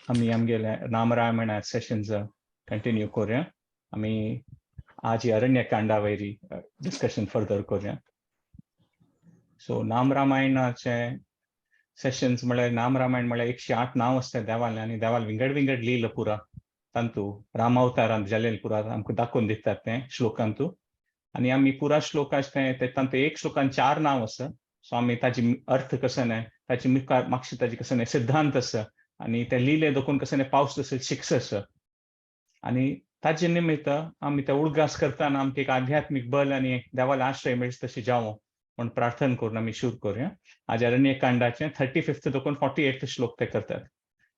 आम्ही आमगेले रामरामायण sessions continue करूया. आम्ही आज अरण्यकांडा वयरी डिस्कशन फर्दर करूया. सो नामरामायणाचे सेशन्स म्हळ्यार नामरामायण म्हळ्यार 108 नांव असतात देवाले, आनी देवाल विंगड विंगड लिहिलं पुरा तांतू रामावतारांत जालेले पुरा आमकां दाखोवन दितात ते श्लोकांतू. आणि आम्ही पुरा श्लोक ते तांतू एक श्लोकान 4 नांव आसा. सो आम्ही ताची अर्थ कसं नाही, ताची मागची ताची कसं नाही सिद्धांत आसा, आणि ते लिहिले देखून कसं नाही पावस तसं शिक्ष आसा. आणि ताचे निमित्त आम्ही ते उडगास करताना आमकां एक आध्यात्मिक बल आणि देवाला आश्रय मेळचे तशी जावं म्हणून प्रार्थना करून आम्ही शुरू करूया. आज अरण्यकांडाचे 35 देखून 48 श्लोक ते करतात.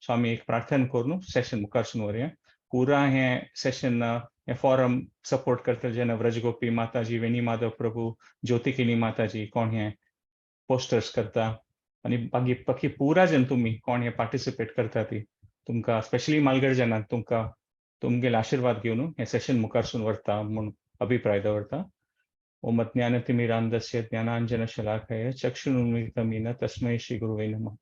सो आम्ही एक प्रार्थना करून सेशन मुखार सुरू करूया. पुरा हे सेशन हे फॉरम सपोर्ट करतले जेन्ना व्रजगोपी माताजी, वेणी माधव प्रभू, ज्योतिकिनी माताजी कोण हे पोस्टर्स करता, आणि बाकी पुरा जन तुम्ही कोण हे पार्टिसिपेट करता ती तुमकां स्पेशली मालगड जनांक तुमकां तुमगेले आशीर्वाद घेवन हे सेशन मुखार सुरू व्हरता म्हणून अभिप्राय दवरता. ओम ज्ञानतिमिरान्धस्य ज्ञानाञ्जनशलाकया चक्षुरुन्मिलितं येन तस्मै श्री गुरुवे नमः.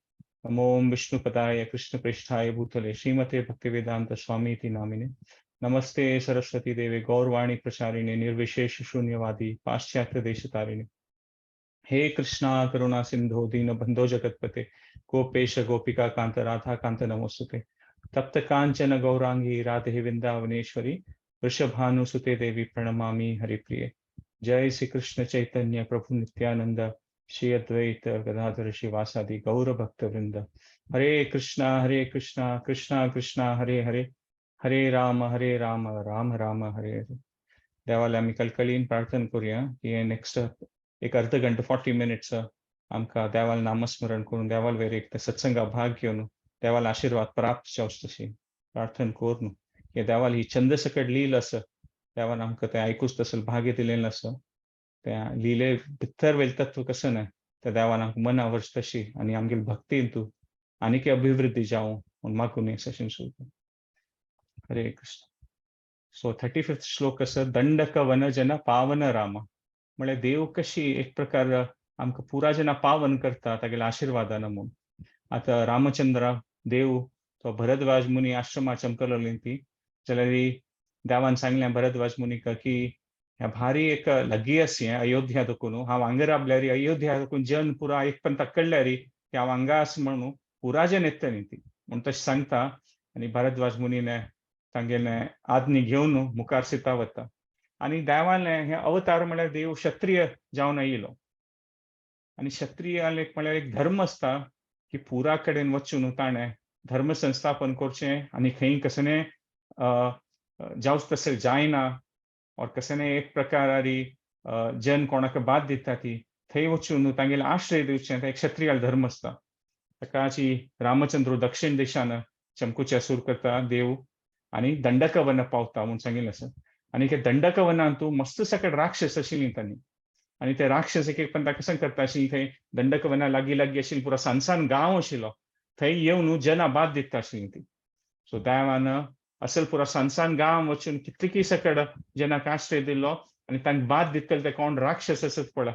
नमो ओम विष्णुपदाय कृष्णप्रेष्ठाय भूतले श्रीमते भक्तिवेदांत स्वामी इति नामिने. नमस्ते सरस्वती देवे गौरवाणी प्रचारिणे निर्विशेष शून्यवादी पाश्चात्य देशतारिणे. हे कृष्णा करुणा सिंधो दीन बंधो जगतपते गोपेश गोपिका कांत राधा कांत नमोस्तुते. तप्त कांचन गौरांगी राधे वृंदावनेश्वरी वृषभानुसुते देवी प्रणमामि हरिप्रिये. जय श्री कृष्ण चैतन्य प्रभु नित्यानंद श्री अद्वैत गदाधर श्रीवासादि गौर भक्त वृंद. हरे कृष्णा कृष्णा कृष्णा हरे हरे, हरे राम राम राम हरे हरे. देवाला आम्ही कलकलीन प्रार्थना करूया की हे नेक्स्ट एक अर्ध घंटा 40 मिनिट्स आमकां देवाल नामस्मरण करून देवाल वेर एक सत्संगा भाग घेवन देवाला आशीर्वाद प्राप्त जावच तशी प्रार्थना करून. हे देवाल ही छंद सकट लील आसा, देवान आमकां ते आयकूच तसं भाग्य दिलेलं आसा. त्या लिले भितर वेल तत्व कसं नाही त्या देवान आमकां मनावरच तशी आणि आमगेली भक्तीन तू आनीक अभिवृद्धी जावं म्हणून मागून हे सेशन सुरू कर. हरे कृष्ण. सो 35 श्लोक आसा. दंडक वन जन पावन रामा. म्हळ्यार देव कशी एक प्रकार आमकां पुरा जना पावन करता तागेल्या आशीर्वादान म्हणून. आता रामचंद्र देव तो भरद्वाज मुनी आश्रमात चमकलोली ती जाल्यार देवान सांगलें भरद्वाज मुनीक की ह्या भारी एक लगी अशी अयोध्या देखून हांव हांगा राबल्यार अयोध्या देखून जन पुरा एक पण कळल्यार की हांव हांगा आसा म्हणून पुरा जन येता न्ही ती म्हणून तशें सांगता. आनी भरद्वाज मुनीने तांगेले आज्ञा घेवन मुखार सिता वता. आणि देवाले हे अवतार म्हळ्यार देव क्षत्रिय जावन येयलो, आणि क्षत्रिय म्हळ्यार एक धर्म असता की पुरा कडेन वचून ताणें धर्म संस्थापन करचें आणि खंय कसने जावच तसं जायना और कसने एक प्रकारारी जन कोणाक बाद दिता ती थंय वचून तांगेले आश्रय दिवचें ते क्षत्रिय धर्म असता. ताकाची रामचंद्र दक्षिण दिशान चमकुचे सुरू करता देव आणि दंडकवन पावता म्हणून सांगिल्लें आसा. आणि ते दंडकवनांत तूं मस्त सकट राक्षस आशिल्लीं तांणी, आणि ते राक्षस एक पण कसं करता आशिल्लीं थंय दंडकवना लागीं लागीं आशिल्लीं पुरा सानसान गांव आशिल्लो थंय येवन जना बाद दिता आशिल्लीं ती. सो देवान असल पुरा सानसान गांव वचून कितलीं सकट जनाक आश्रय दिल्लो आणि तांकां बाद दितले ते कोण राक्षस आसत पळय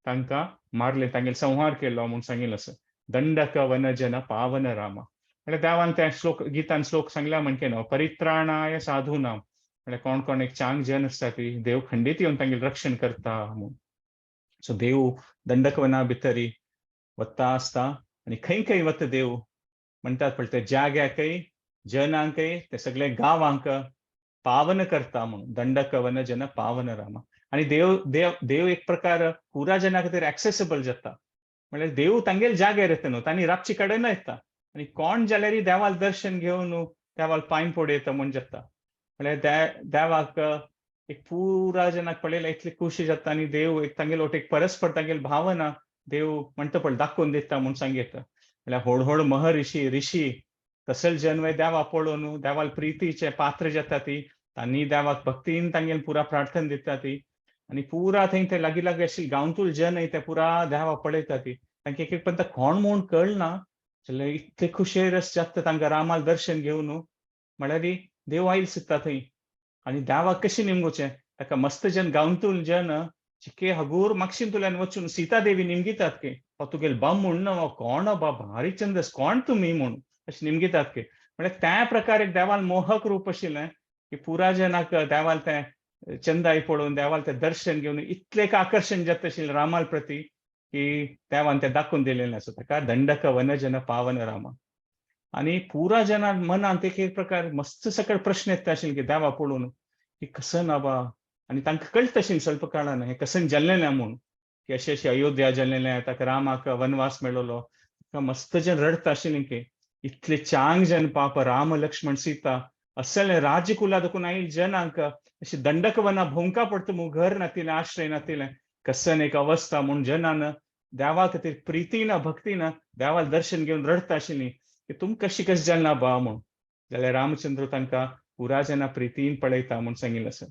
तांकां मारले, तांगेलो संहार केलो म्हणून सांगिल्लें आसा. दंडकवन जन पावन रामा. म्हळ्यार देवान त्या श्लोक गितान श्लोक सांगल्या म्हणके न्हू परित्राणाय साधूनाम. म्हळ्यार कोण कोण एक चांग जन आसता ती देव खंडीत येवन तांगेलें रक्षण करता म्हणून. सो देव दंडकवना भितरी वता आसता आणि खंय खंय वता देव म्हणटात पळय ते जाग्याकय जनांकय ते सगळे गांवांक पावन करता म्हणून दंडकवन जन पावन रामा. आणि देव देव देव एक प्रकार पुरा जना खातीर एक्सेसिबल जाता. म्हळ्यार देव तांगेले जाग्यार येता न्हू, तांणी रातची कडेन येता आणि कोण जाल्यार देवाल दर्शन घेवन देवाल पांय पडयता म्हूण जाता. म्हळ्यार देवाक एक पुरा जनाक पळयल्यार इतली खुशी जाता आणि देव एक तांगेलो एक परस्पर तांगेली भावना देव म्हणटा पळय दाखोवन दिता म्हणून सांगिता. म्हळ्यार व्हड व्हड महर्षी ऋषी तसल जन देवा पळोवन देवाल प्रितीचे पात्र जाता ती, तांणी देवाक भक्तीन तांगेली पुरा प्रार्थना दिता ती. आणि पुरा थंय ते लागीं लागीं आशिल्ले गांवतूल जन ते पुरा देवा पळयता ती. तांकां एक पण कोण म्हूण कळना जाल्यार इतले खुशेर जाता तांकां रामाल दर्शन घेवन म्हळ्यार देव आयल सिता थंय. आणि देवाक कशें निमगोचें ताका मस्त जन गांवतूल जन चिके हगूर मागशीन तुल्यान वचून सीता देवी निमगितात की तुगेल बा म्हूण कोण बा भारी चंदस कोण तुमी म्हूण अशें निमगीतात की म्हळ्यार त्या प्रकार एक देवाल मोहक रूप आशिल्लें की पुरा जनाक देवाल तें चंदाई पळोवन देवाल तें दर्शन घेवन इतलें आकर्शण जाता आशिल्लें रामाल प्रती की देवान तें दाखोवन दिलेलें आसा ताका दंडक वनजन पावन रामा आणि पुरा जना मनात एक प्रकार मस्त सकळ प्रश्न येता आशिल्ले की देवा पळोवन की कसं ना बा आणि तांकां कळटा आशिल्लें स्वल्प काळान हें कसं जाल्लेलें म्हूण की अशें अशें अयोध्या जाल्लेलें ताका रामाक वनवास मेळ्ळलो मस्त जन रडता आशिल्लें की इतले चांग जन पाप राम लक्ष्मण सीता असले राजकुला देखून आयिल्ले जनांक अशी दंडक वना भोंवका पडटा म्हूण घर नातिलें आश्रय नातिलें कसन एक अवस्था म्हूण जनान देवा खातीर प्रितीन भक्तीन देवाल दर्शन घेवन रडता आशिल्लीं की तुम कशी कशी जालना बा म्हूण जाल्यार रामचंद्र तांकां पुरा जना प्रितीन पळयता म्हूण सांगिल्लें आसा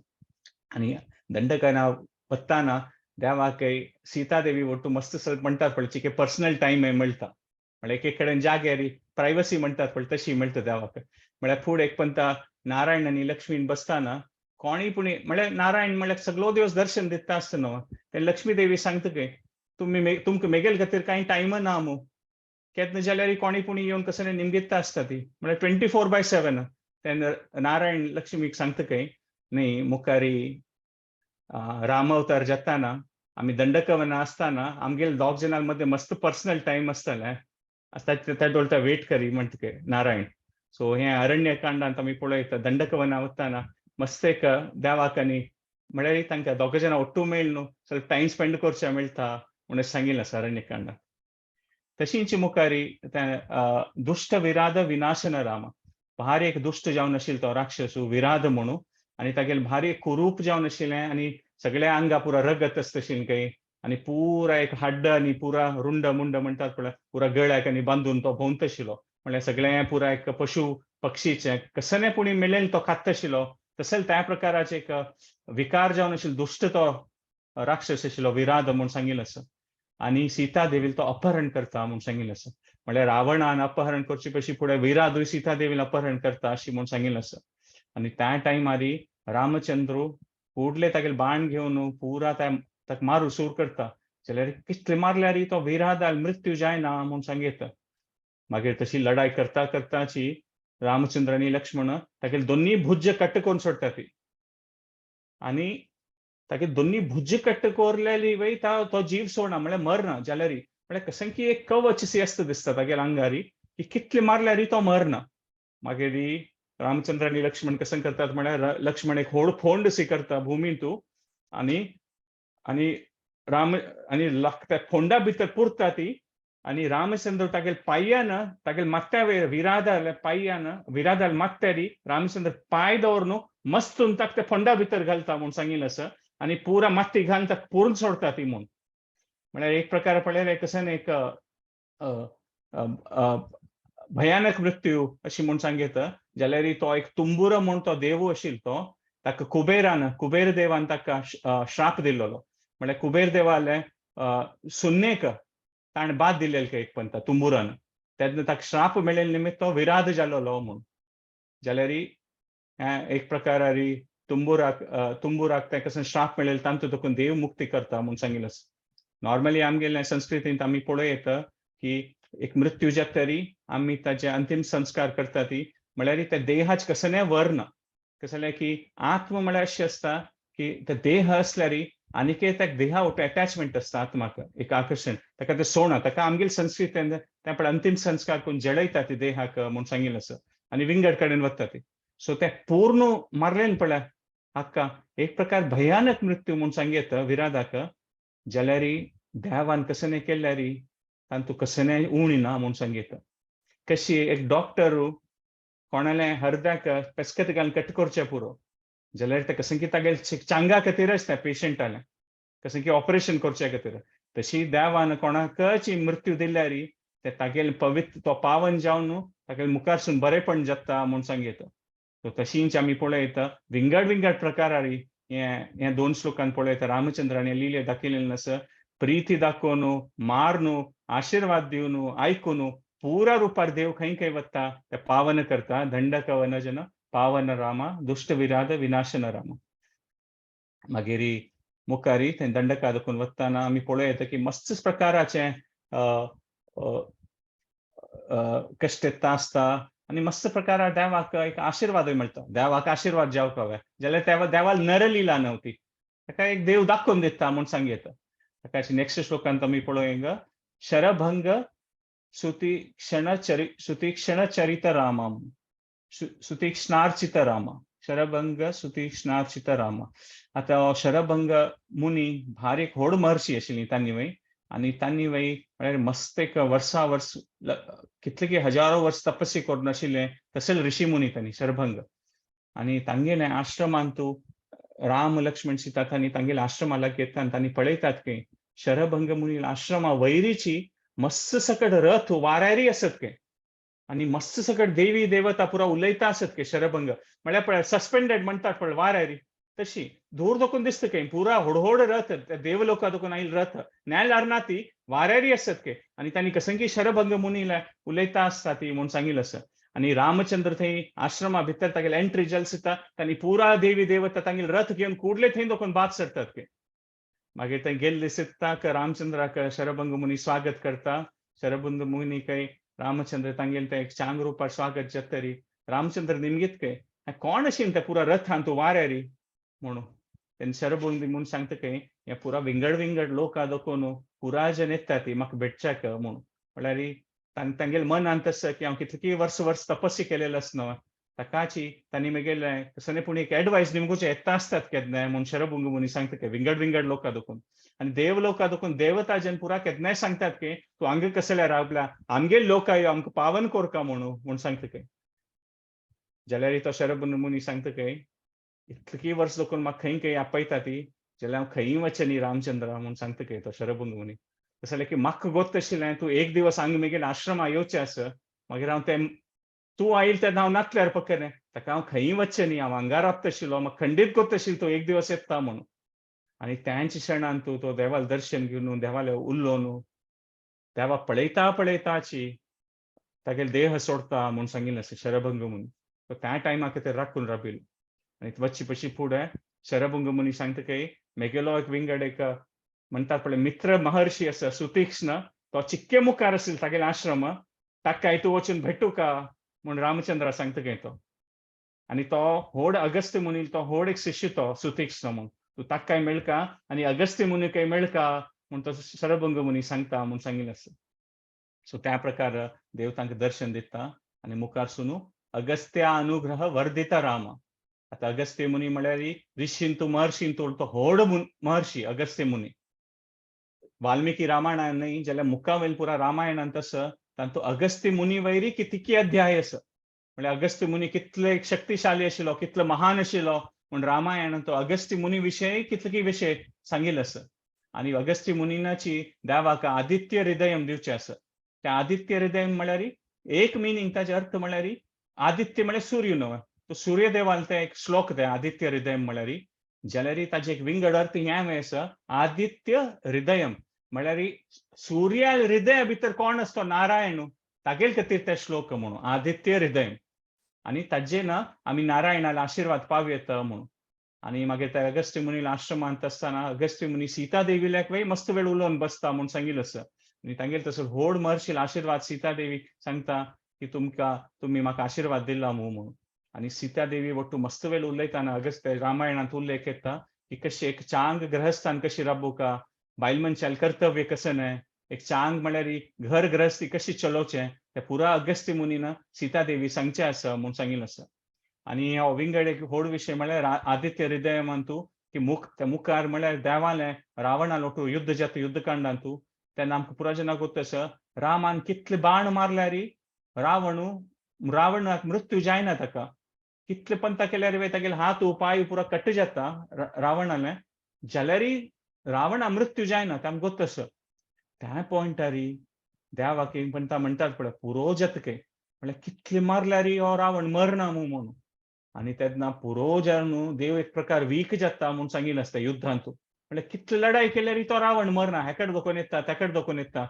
आणि दंडकना वताना देवाक सीता देवी वटू मस्त म्हणटात पळय की पर्सनल टायम मेळटा म्हळ्यार एक कडेन जाग्यार प्रायवसी म्हणटात पळय तशी मेळटा देवाक म्हळ्यार फुडें एक पंत नारायण आनी लक्ष्मीन बसताना कोणीय पुणी म्हळ्यार नारायण म्हळ्यार सगळो दिवस दर्शन दिता आसतना ते लक्ष्मी देवी सांगता की तुमकां मेगेल खातीर कांय टायम ना मू केन्ना जाल्यार कोणी पुणी येवन कसं निमगिता आसता ती म्हळ्यार 24/7 तेन्ना नारायण लक्ष्मीक सांगता की न्ही मुखारी राम अवतार जाताना आमी दंडकवना आसताना आमगेले दोग जनां मध्ये मस्त पर्सनल टायम आसतालें त्या डोळटा वेट करी म्हणटा नारायण सो हे अरण्यकांडांत आमी पळयता दंडकवना वताना मस्त एक देवाक आनी म्हळ्यार तांकां दोग जाणां ಒಟ್ಟು मेळ न्हू ಸ್ವಲ್ಪ टायम स्पेंड करचें मेळटा म्हणून सांगिल्लें आसा अरण्यकांडांत तशींच मुखारी दुष्ट विराध विनाशन राम भारी एक दुष्ट जावन आशिल्लो तो राक्षस विराध म्हणून आनी तागेले भारी एक कुरूप जावन आशिल्लें आनी सगळ्या आंगा पुरा रगत आसतशीं काही आनी पुरा एक हाड्ड आनी पुरा रुंड मुंड म्हणटात पळय पुरा गळ्याक आनी बांदून तो भोंवता आशिल्लो म्हळ्यार सगळें पुरा एक पशु पक्षीचें कसले पुणी मेळ्ळें तो खात आशिल्लो तशेंच त्या प्रकाराचे एक विकार जावन आशिल्लो दुष्ट तो राक्षस आशिल्लो विराध म्हूण सांगिल्लें आसा आनी सीता देवील तो अपहरण करता म्हूण सांगिल्लें आसा म्हळ्यार रावणान अपहरण करचे कशी फुडें विराधूय सीता देवील अपहरण करता अशी म्हूण सांगिल्लें आसा आनी त्या टायमार रामचंद्र फुडले तागेले बाण घेवन पुरा ताका मारू सूर करता जाल्यार कितले मारल्यार तो विराधाल मृत्यू जायना म्हूण सांगयता मागीर तशी लढाई करता करताची रामचंद्र आनी लक्ष्मण तागेले दोन्ही भुज कट्ट करून सोडटा ती आनी तागे दोन्ही भुज कट्ट कोरलेली वय तो जीव सोडना म्हळ्यार मरना जाल्यार म्हळ्यार कशें की एक कवच सी आसता दिसता तागेले आंगारी की कितले मारल्यार तो मरना मागीर रामचंद्र आनी लक्ष्मण कसं करतात म्हळ्यार लक्ष्मण एक फोंड सी करता भुमीन तू आनी राम आनी त्या फोंडा भितर पुरता ती आनी रामचंद्र तागेले पाययान तागेले माथ्या वयर विराधाल माथ्यारी रामचंद्र पाय दवरून मस्तून ताका त्या फोंडा भितर घालता म्हूण सांगिल्लें आसा आनी पुरा माती घालून ताका पुरून सोडता ती म्हूण म्हळ्यार एक प्रकार पळयल्यार कसं एक भयानक मृत्यू अशी म्हूण सांगयता जाल्यार तो एक तुम्बुर म्हूण तो देव आशिल्लो तो ताका कुबेर देवान ताका श्राप दिल्लो म्हळ्यार कुबेर देवाले सुन्नेक ताणें बाद दिलेलो एक पंत तुम्बुरान तेन्ना ताका श्राप मेळिल्ले निमित्त तो विराध जाल्लो म्हूण जाल्यार एक प्रकार तुम्बुराक ताका श्राप मेळिल्लो तांतूं देखून देव मुक्ती करता म्हूण सांगिल्लें आसा नॉर्मली आमगेले संस्कृतींत आमी पळयता की एक मृत्यू जातरी आमी ताचे अंतिम संस्कार करता ती म्हळ्यार त्या देहाचे कसले वर्ण कसले की आत्म म्हळ्यार अशें आसता की ते देह असल्यार आनीक त्या देहा अटॅचमेंट आसता आत्माक एक आकर्षण ताका ते सोडना ताका आमगेले संस्कृतीन त्या पळय अंतिम संस्कार करून जळयता ती देहाक म्हूण सांगिल्लें आसा आनी विंगड कडेन वता ती सो ते पूर्ण मारलें पळय हाका एक प्रकार भयानक मृत्यू म्हूण सांगयता विराधाक जाल्यार देवान कसले केल्यार तांतूं कसलेंय उणी ना म्हूण सांगयता कशी एक डॉक्टर कोणाले हृदयाक पेस्कत घालून कट करचें पुरो जाल्यार ते कशें की तागेले चांगा खातीरच त्या पेशंटाले कशें की ऑपरेशन करचे खातीर तशी देवान कोणाकच मृत्यू दिल्यार ते तागेले पवित्र तो पावन जावन तागेले मुखारसून बरेपण जाता म्हूण सांगयता सो तशींच आमी पळयता विंगड प्रकारार हे दोन श्लोकान पळयता रामचंद्राने लिले दाखयलेलें आसा प्रीती दाखोवन मारून आशीर्वाद दिवन आयकून पुरा रुपार देव खंय वता ते पावन करता दंडक वनजन पावन रामा दुष्ट विराध विनाशन रामा मागीर मुखारी ते दंडका दाखोवन वताना आमी पळयता की मस्त प्रकाराचे कष्ट येता आसता आनी मस्त प्रकार देवाक एक आशीर्वादूय मेळटा. देवाक आशीर्वाद जेवक हवे जाल्यार देवाल नरलीला नव्हती, ताका एक देव दाखोवन दिता म्हूण सांगयता. ताका नेक्स्ट श्लोकांत आमी पळोवंक शरभंग सुतीक्षण चरित रामम सुतीक्ष्णार्चित राम शरभंग सुतीक्ष्णार्चित राम. आता शरभंग मुनी भारी एक व्हड महर्षी आशिल्ली तांणी वय, आनी तांणी वय म्हळ्यार मस्त एक वर्सां वर्स कितले की हजारो वर्स तपस्या करून आशिल्ले तसले ऋषी मुनी तांणी शरभंग. आनी तांगेले आश्रमान तूं राम लक्ष्मण सीता तांणी तांगेले आश्रमाला घेता आनी तांणी पळयतात की शरभंग मुनी आश्रमा वयरीची मस्त सकट रथ वाऱ्यारी आसत के, आनी मस्त सकट देवी देवता पुरा उलयता आसत के शरभंग म्हळ्यार पळय सस्पेंडेड म्हणटात पळय वाऱ्यारी तशी दूर दोकून दिसता के पुरा व्हड रथ देवलोका दोकून आयिल्ली रथ न्यायल्यार ना ती वाऱ्यारी आसत के, आनी तांणी कसंकी शरभंग मुनी उलयता आसता ती म्हूण सांगिल्लें आसा. आनी रामचंद्र थंय आश्रमा भितर तागेले एंट्री जल्स येता, तांणी पुरा देवी देवता तांगेले रथ घेवन कुडले थंय दोकून बाद सरतात के. मागीर थंय गेल्ले दिसता रामचंद्राक शरभंग मुनी स्वागत करता. शरभंग मुनी कय रामचंद्र तांगेले ते एक चांग रुपार स्वागत जातरी रामचंद्र निमगीत कय कोण आशिल्लें ते पुरा रथान तूं वाऱ्यारी म्हणून. तेन्ना शरभंग मुनी सांगता कय हे पुरा विंगड लोका दोकून पुरा जन येता ती म्हाका भेटच्याक म्हणून. म्हळ्यार तांगेले मनांत आसा की हांव कितली वर्स तपस्या केलेलो आसना ताकाची तांणी मागीर कसले पूण एक एडवायस निमगूचे येता आसतात केन्नाय म्हूण शरभंग मुनी सांगता की विंगड लोका दोकून. आनी देवलोका दोकून देवता जन पुरा केन्नाय सांगतात की तूं हांगा कसल्या रावला आमगे लोक यो आमकां पावन कोरका म्हणून सांगता कय. जाल्यार तो शरभंग मुनी सांगता कय इतली वर्स दोकून म्हाका खंय आपयता ती जाल्यार हांव खंय वचनी रामचंद्रा म्हूण सांगता कय तो शरभंग मुनी. तशें जाल्यार की म्हाका गोत आशिल्लें तूं एक दिवस हांगा म्हगेले आश्रमा येवचें आसा, मागीर हांव तें तूं आयिल्लें तेन्ना हांव नासल्यार पकडलें ताका हांव खंय वचचें हांव हांगा रावता आशिल्लो म्हाका खंडीत गोत आशिल्लो तूं एक दिवस येता म्हणून. आनी त्याच क्षणान तूं तो देवाल दर्शन घेवन देवाले उरलो न्हू देवा पळयताची तागेले देह सोडता म्हूण सांगिल्लें आसा शरभंग मुनी. सो त्या टायमाक ते राखून राबिल्लो. आनी वच्चे पशी फुडें शरभंग मुनी सांगता की म्हगेलो एक विंगड एक म्हणटात पळय मित्र महर्षी आसा सुतीक्ष्ण तो चिक्के मुखार आशिल्लो तागेले आश्रम ताका तूं वचून भेटू का म्हूण रामचंद्रा सांगता कय तो. आनी तो व्हड अगस्त्य मुनी तो व्हड एक शिष्य तो सुतीक्ष्ण म्हूण तूं ताका मेळका आनी अगस्त्य मुनी मेळका म्हूण तो शरभंग मुनी सांगता म्हूण सांगिल्लें आसा. सो त्या प्रकार देव तांकां दर्शन दिता आनी मुखार सुनू अगस्त्या अनुग्रह वर्धित राम. आता अगस्त्य मुनी म्हळ्यार ऋषीन तूं महर्षीन तूं तो व्हड महर्षी अगस्त्य मुनी. वाल्मिकी रामायणान न्हय जाल्यार मुखावेल पुरा रामायणांत आसा तातूंत अगस्त्य मुनी वयरी कितकी अध्याय आसा. म्हळ्यार अगस्त्य मुनी कितले शक्तिशाली आशिल्लो कितलो महान आशिल्लो म्हूण रामायणांत तो अगस्त्य मुनी विशयी कितले विशय सांगिल्ले आसा. आनी अगस्त्य मुनीनाची देवाक आदित्य हृदयम दिवचें आसा. ते आदित्य हृदयम म्हळ्यार एक मिनींग ताचे अर्थ म्हळ्यार आदित्य म्हळ्यार सूर्य न्हय तो सूर्यदेवाल ते एक श्लोक ते आदित्य हृदयम म्हळ्यार जाल्यार ताजे एक विंगड अर्थ हे आसा आदित्य हृदयम म्हळ्यार सूर्या हृदया भितर कोण आसतो नारायण तागेले खातीर ते श्लोक म्हणून आदित्य हृदयम. आनी ताजेन आमी नारायणाला आशीर्वाद पावयेत म्हणून. आनी मागीर त्या अगस्त्य मुनी आश्रमांत आसतना अगस्त्य मुनी सीता देवील्याक वय मस्त वेळ उलोवन बसता म्हूण सांगिल्लें आसा. आनी तांगेले तसो व्हड महर्षी आशीर्वाद सीता देवी सांगता की तुमी म्हाका आशीर्वाद दिला म्हणून. आनी सीता देवी वट्टू मस्त वेळ उलयतना अगस्त्य रामायणांत उल्लेख येता की कशी एक चांग ग्रहस्थान कशी राबू का बायल मनशाल कर्तव्य कसं न्हय एक चांग म्हळ्यार घर ग्रहस्थी कशी चलोवचें ते पुरा अगस्त्य मुनीन सीता देवी सांगचें आसा म्हूण सांगिल्लें आसा. आनी हो विंगड एक व्हड विशय म्हळ्यार आदित्य हृदयमांतू की मुखार म्हळ्यार देवालें रावणा लोटू युद्ध जाता युद्धकांडांतू तेन्ना आमकां पुरा जाणां गोत आसा रामान कितले बाण मारल्यार रावणाक मृत्यू जायना ताका कितले पंता केल्यार तागेले हात पाय पुरा कट जाता रावणाले जाल्यार रावणा मृत्यू जायना ते आमकां गोत आसा. त्या पॉयंटार देवाक पंता म्हणटात पळय पुरो जातके म्हळ्यार कितले मारल्यार हो रावण मरना म्हणून. आनी तेन्ना पुरो जावन देव एक प्रकार वीक जाता म्हूण सांगिल्लें आसता युद्धांतू म्हळ्यार कितले लढाई केल्यार तो रावण मरना हेकड दोकून येता तेकड दोकून येता.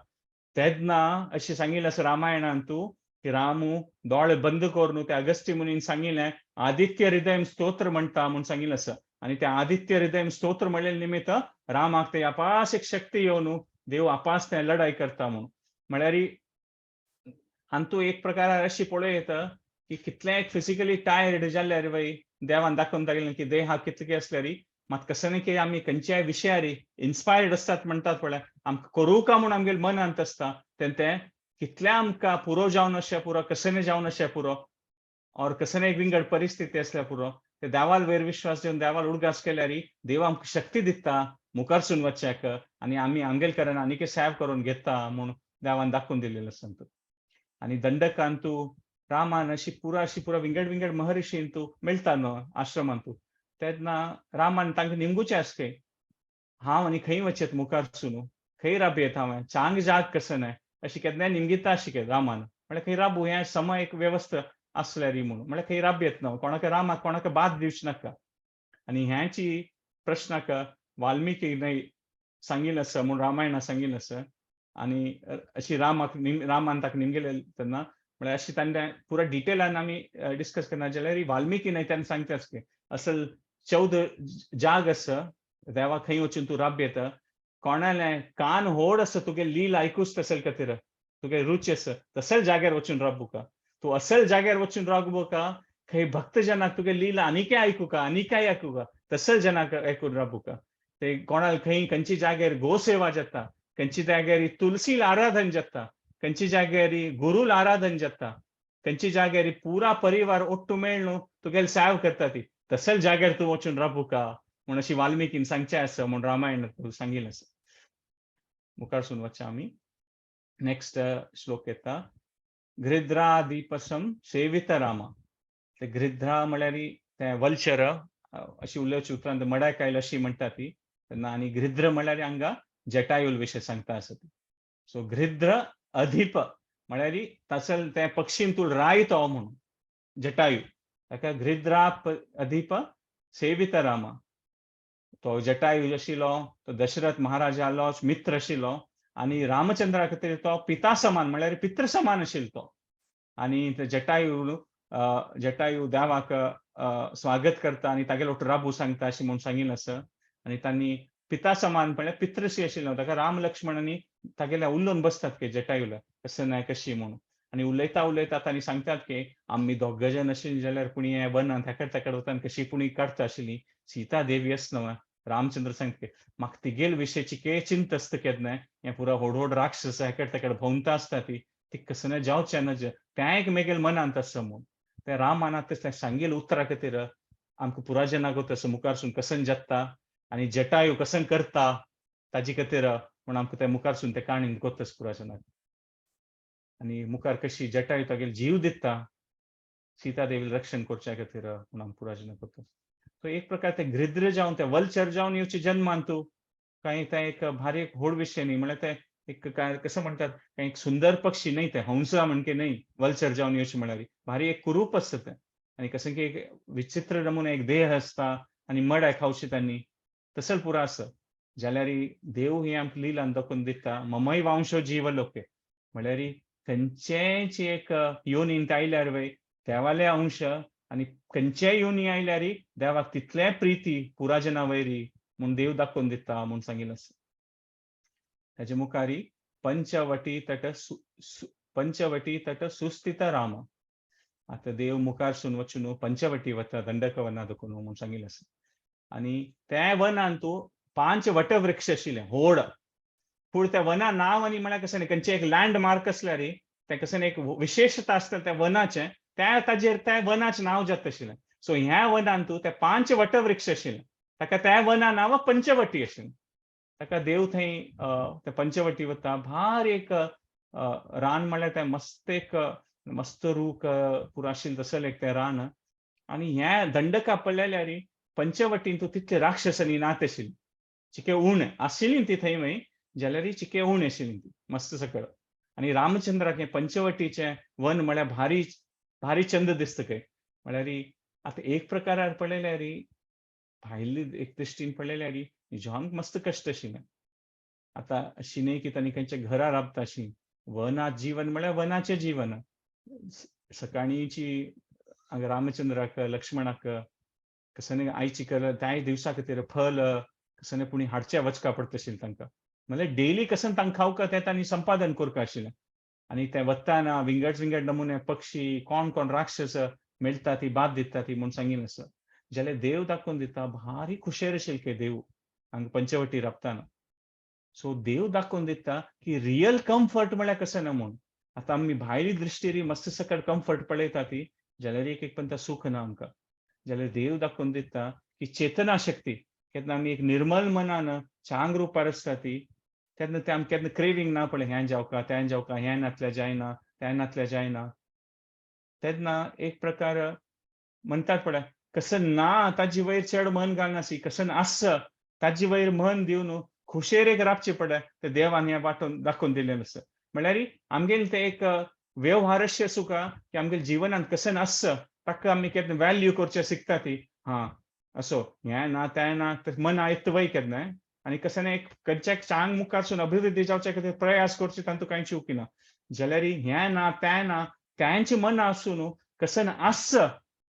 तेन्ना अशें सांगिल्लें आसा रामायणांतू की रामू दोळे बंद करून त्या अगस्त्य मुनीन सांगिल्लें आदित्य हृदयम स्तोत्र म्हणटा म्हूण सांगिल्लें आसा. आनी त्या आदित्य हृदयम स्तोत्र म्हणले निमित्त रामाक ते अपास एक शक्ती येवन देव आपास ते लढाई करता म्हणून म्हळ्यार आनी तूं एक प्रकार अशी पळय येता की कितलें फिजिकली टायर्ड जाल्यार वय देवान दाखोवन दाखयलें की देह कितले असल्यार मात कसं की आमी खंयच्याय विशयार इन्स्पायर्ड असतात म्हणटात पळय आमकां करूं का म्हूण आमगेल्या मनांत आसता तें कितले आमकां पुरो जावन अशें पुरो कसं जावन अशें पुरो और कसं एक विंगड परिस्थिती असल्यार पुरो ते देवाल वयर विश्वास दिवन देवाल उडगास केल्यार देव आमकां शक्ती दिता मुखारसून वचच्याक आनी आमी आमगेलकडेन आनीक सेव करून घेता म्हूण देवान दाखोवन दिलेलें आसा आनी दंडकांत तूं रामान अशी पुरा विंगड विंगड महर्षीन तूं मेळटा न्हू आश्रमान तूं तेन्ना रामान तांकां निमगुचें आसलें हांव आनी खंय वचत मुखारसून खंय राबयत हांवें चांग जाग कसं न्हय अशी केन्नाय निमगिता आशिल्लें रामान म्हळ्यार खंय राबू हें समय एक वेवस्था आसल्यार म्हणून म्हळ्यार खंय राबयत न्हू कोणाक रामाक कोणाक बाद दिवचे नाका आनी ह्याची प्रश्नाक वाल्मिकी न्हय सांगिल्लें आसा म्हूण रामायणां सांगिल्लें आसा आनी अशी रामान ताका निमगेले तेन्ना म्हळ्यार अशी ताणें पुरा डिटेलान आमी डिस्कस करना जाल्यार वाल्मिकी न्हय तेन्ना सांगता आसलें असल 14 जाग आसा देवा खंय वचून तूं राबयत कोणालें कान व्हड आसा तुगे लील आयकूच तसल खातीर तुगे रुच आसा तसल जाग्यार वचून राबू का तूं असल जाग्यार वचून राबू का खंय भक्त जनाक तुगे लील आनीकय आयकू का आनीकय आयकू का तसल जनाक आयकून राबू का ते कोणाल खंय खंयची जाग्यार गोसेवा जाता खंयची जाग्यार तुलसी आराधन जाता खंयची जाग्यार गुरूल आराधन जाता खंयची जाग्यार पुरा परिवार ओट्टू मेळून तुगेले सेव करता ती तसल जाग्यार तूं वचून राबू का म्हूण अशी वाल्मिकीन सांगचें आसा म्हूण रामायण सांगिल्लें आसा मुखारसून वचचा आमी नेक्स्ट श्लोक येता गृध्रादीपसम सेवित रामा ते गृध्रा म्हळ्यार ते वल्चर अशी उलोवची उपरांत मडाक आयला अशी म्हणटा ती तेन्ना आनी गृध्र म्हळ्यार हांगा जटायूल विशय सांगता आसा ती सो गृध्र अधिप म्हळ्यार तसल ते पक्षीन तूं रायतो म्हणून जटायू ताका गृध्रा अधिप सेवित रामा तो जटायू आशिल्लो तो दशरथ महाराज आलो मित्र आशिल्लो आनी रामचंद्रा खातीर तो पिता समान म्हळ्यार पित्र समान आशिल्लो तो आनी जटायू देवाक स्वागत करता आनी तागेलो राबू सांगता अशें म्हूण सांगिल्लें आसा आनी तांणी पिता समान म्हळ्यार पित्रशी आशिल्लो ताका राम लक्ष्मण आनी तागेल्या उलोवन बसतात की जटायूला कसं न्हय कशी म्हणून आनी उलयता तांणी सांगतात की आमी दोग जण आशिल्लीं जाल्यार पूण हें वनांत हेकड वतान कशी पूण काडटा आशिल्ली सीता देवी आसना रामचंद्र सांगता म्हाका तिगेल विशयची के चिंत आसता केन्नाय हें पुरो व्हड राक्षस हेकड भोंवता आसता ती कसं न्हय जावचें नज तें एक मेगेल मनांत आसा म्हूण ते रामानात ते सांगिल्लें उतरा खातीर आमकां पुराजनाक तसं मुखारसून कसन जगता आनी जटायू कसन करता ताजे खातीर म्हूण आमकां ते मुखारसून ते काणीन कोत्तास पुराजनाक आनी मुखार कशी जटायू तागेलो जीव दिता सीता देवी रक्षण करच्या खातीर म्हूण आमकां पुराजनाक कोत्तास सो एक प्रकार ते गृध्र जावन ते वल्चर जावन येवचे जन्मान तूं कांय ते एक भारी एक व्हड विशय न्ही म्हळ्यार ते एक काय कसं म्हणटात एक सुंदर पक्षी नाही ते हंसा म्हणके नाही वल्चर जावन येवचे म्हळ्यार भारी एक कुरूप आसता ते आनी कसं की एक विचित्र नमुने एक देह आसता आनी मड खावची तांणी तसल पुरो आसा जाल्यार देव ही आमकां लिलान दाखोवन दिता ममय वांशो जीव लोके म्हळ्यार खंयचेच एक योनींत आयल्यार वय देवाले अंश आनी खंयचेय योनी आयल्यार देवाक तितले प्रिती पुराजना वयरी म्हूण देव दाखोवन दिता म्हूण सांगिल्लें आसा ताचे मुखारी पंचवटी तट सुस्थित राम आता देव मुखारसून वचून पंचवटी वता दंडक वना देखून म्हूण सांगिल्लें आसा आनी त्या वनान तूं 5 वटवृक्ष आशिल्ले व्हड पूण त्या वना नांव आनी म्हळ्यार कशें खंयचें एक लँडमार्क आसल्यार तें कशें एक विशेशता आसता त्या वनाचें ताजेर त्या वनाचें नांव जाता आशिल्लें सो ह्या वनान तूं ते 5 वटवृक्ष आशिल्ले ताका त्या वना नांव पंचवटी आशिल्लें ताका देव थंय ते पंचवटी वता भार एक रान म्हळ्यार तें मस्त रूख पुरो आशिल्लें तसलें एक तें रान आनी ह्या दंडका पळयल्यार पंचवटीन तूं तितले राक्षस आनी नात आशिल्ली चिके उण आशिल्लीं ती थंय मागीर जाल्यार चिके उण आशिल्लीं ती मस्त सकळ आनी रामचंद्राक हें पंचवटीचें वन म्हळ्यार भारी चंद दिसता खंय म्हळ्यार आतां एक प्रकारार पळयल्यार भायली एक दृश्टीन पळयल्यार जिवांक मस्त कश्ट आशिल्लें आतां अशी न्हय की तांणी खंयच्या घरा राबता अशी वनात जीवन म्हळ्यार वनाचें जीवन सकाळीची रामचंद्राक लक्ष्मणाक कसं आयची त्याय दिवसा खातीर फल कसं पुणी हाडचें वचका पडटा आशिल्लें तांकां म्हणजे डेली कसं तांकां खावका तें तांणी संपादन करता आशिल्लें आनी तें वताना विंगड विंगड नमुने पक्षी कोण राक्षस मेळटा ती बाद दिता ती म्हूण सांगिल्लें आसा जाल्यार देव दाखोवन दिता भारी खुशेर आशिल्लें देव हांगा पंचवटी राबताना सो देव दाखोवन दिता की रियल कम्फर्ट म्हळ्यार कशें ना म्हूण आतां आमी भायली दृश्टी मस्त सकट कम्फर्ट पळयता ती जाल्यार एक पण सुख ना आमकां जाल्यार देव दाखोवन दिता की चेतना शक्ती केन्ना आमी एक निर्मल मनान चांग रुपार आसता ती तेन्ना ते आमकां केन्ना क्रेविंग ना पळय हें जावका तें जावका हें नातल्या जायना तें नातल्या जायना तेन्ना एक प्रकार म्हणटात पळय कसन ना ताजे वयर चड मन घालनासी कसन आस ताजे वयर मन दिवन खुशेरेक राबचे पडे ते देवान हें वाटून दाखोवन दिलेलें आसा म्हळ्यार आमगेले ते एक व्यवहार अशें आसूं की आमगेल्या जिवनांत कसन आस ताका आमी केन्ना व्हॅल्यू करचें शिकता ती हां असो हें ना तें ना मन आयत्त वय केन्नाय आनी कसन एक खंयच्याय चांग मुखारसून अभिवृद्धी जावचे खातीर प्रयास करचे तातूंत कांय चूक ना जाल्यार हें ना तें ना तेंचें मन आसून कसन आस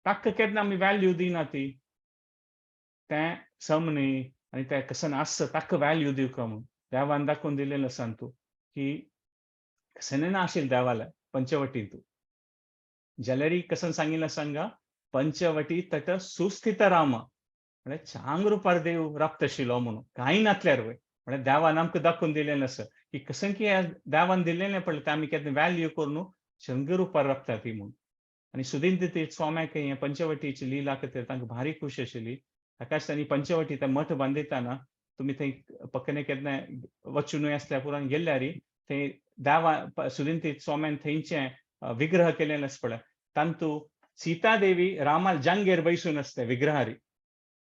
ताका केन्ना आमी व्हॅल्यू दिना ती तें सम न्ही आनी तें कसन आस ताका व्हॅल्यू दिवका म्हूण देवान दाखोवन दिलेलें आसा तूं की कसन आशिल्लें देवाले पंचवटींत जाल्यार कसन सांगिल्लें सांगा पंचवटी तट सुस्थित रामा म्हळ्यार चांग रुपार देव राबता आशिल्लो म्हणून कांय नातल्यार वय म्हळ्यार देवान आमकां दाखोवन दिलेलें आसा की कसन की देवान दिलेलें पळय तें आमी केन्ना व्हॅल्यू करून शंग रुपार राबता ती म्हूण आनी सुदीन ती स्वाम्याक हें पंचवटीची लिला खातीर तांकां भारी खूश आशिल्ली ताकाच तांणी पंचवटी ते मठ बांदिताना तुमी थंय पक्कने केन्ना वचूनय आसल्या पुरान गेल्यार थंय देवा सुदीन ती स्वाम्यान थंयचें विग्रह केलेलें आसा पळय तांतूं सीता देवी रामाल जांगेर बैसून आसता विग्रहारी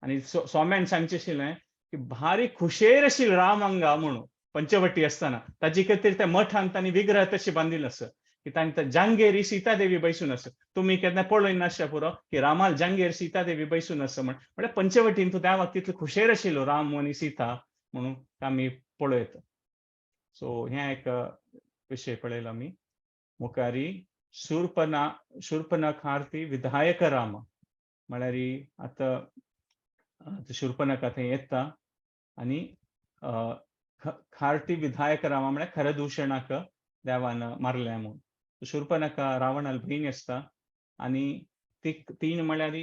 आनी स्वाम्यान सांगचें आशिल्लें की भारी खुशेर आशिल्लो राम हांगा म्हणून पंचवटी आसतना ताजे खातीर त्या मठांत तांणी विग्रह तशें बांदिल्लो आसा की तांकां जांगेर सीता देवी बैसून आसा तुमी केन्ना पळय नासता पुरो की रामाल जांगेर सीता देवी बैसून आसा म्हळ्यार पंचवटीन तूं देवाक तितलो खुशेर आशिल्लो राम आनी सीता म्हणून आमी पळयता सो हें एक विशय पळयलो आमी मुखारी शूर्पणखार्ती विधायक राम म्हळ्यार आतां शूर्पणखा थंय येता आनी खार्ती विधायक रामा म्हळ्यार खरदूशणाक देवान मारलें म्हणून शूर्पणखा रावणाल भयण आसता आनी तीन म्हळ्यार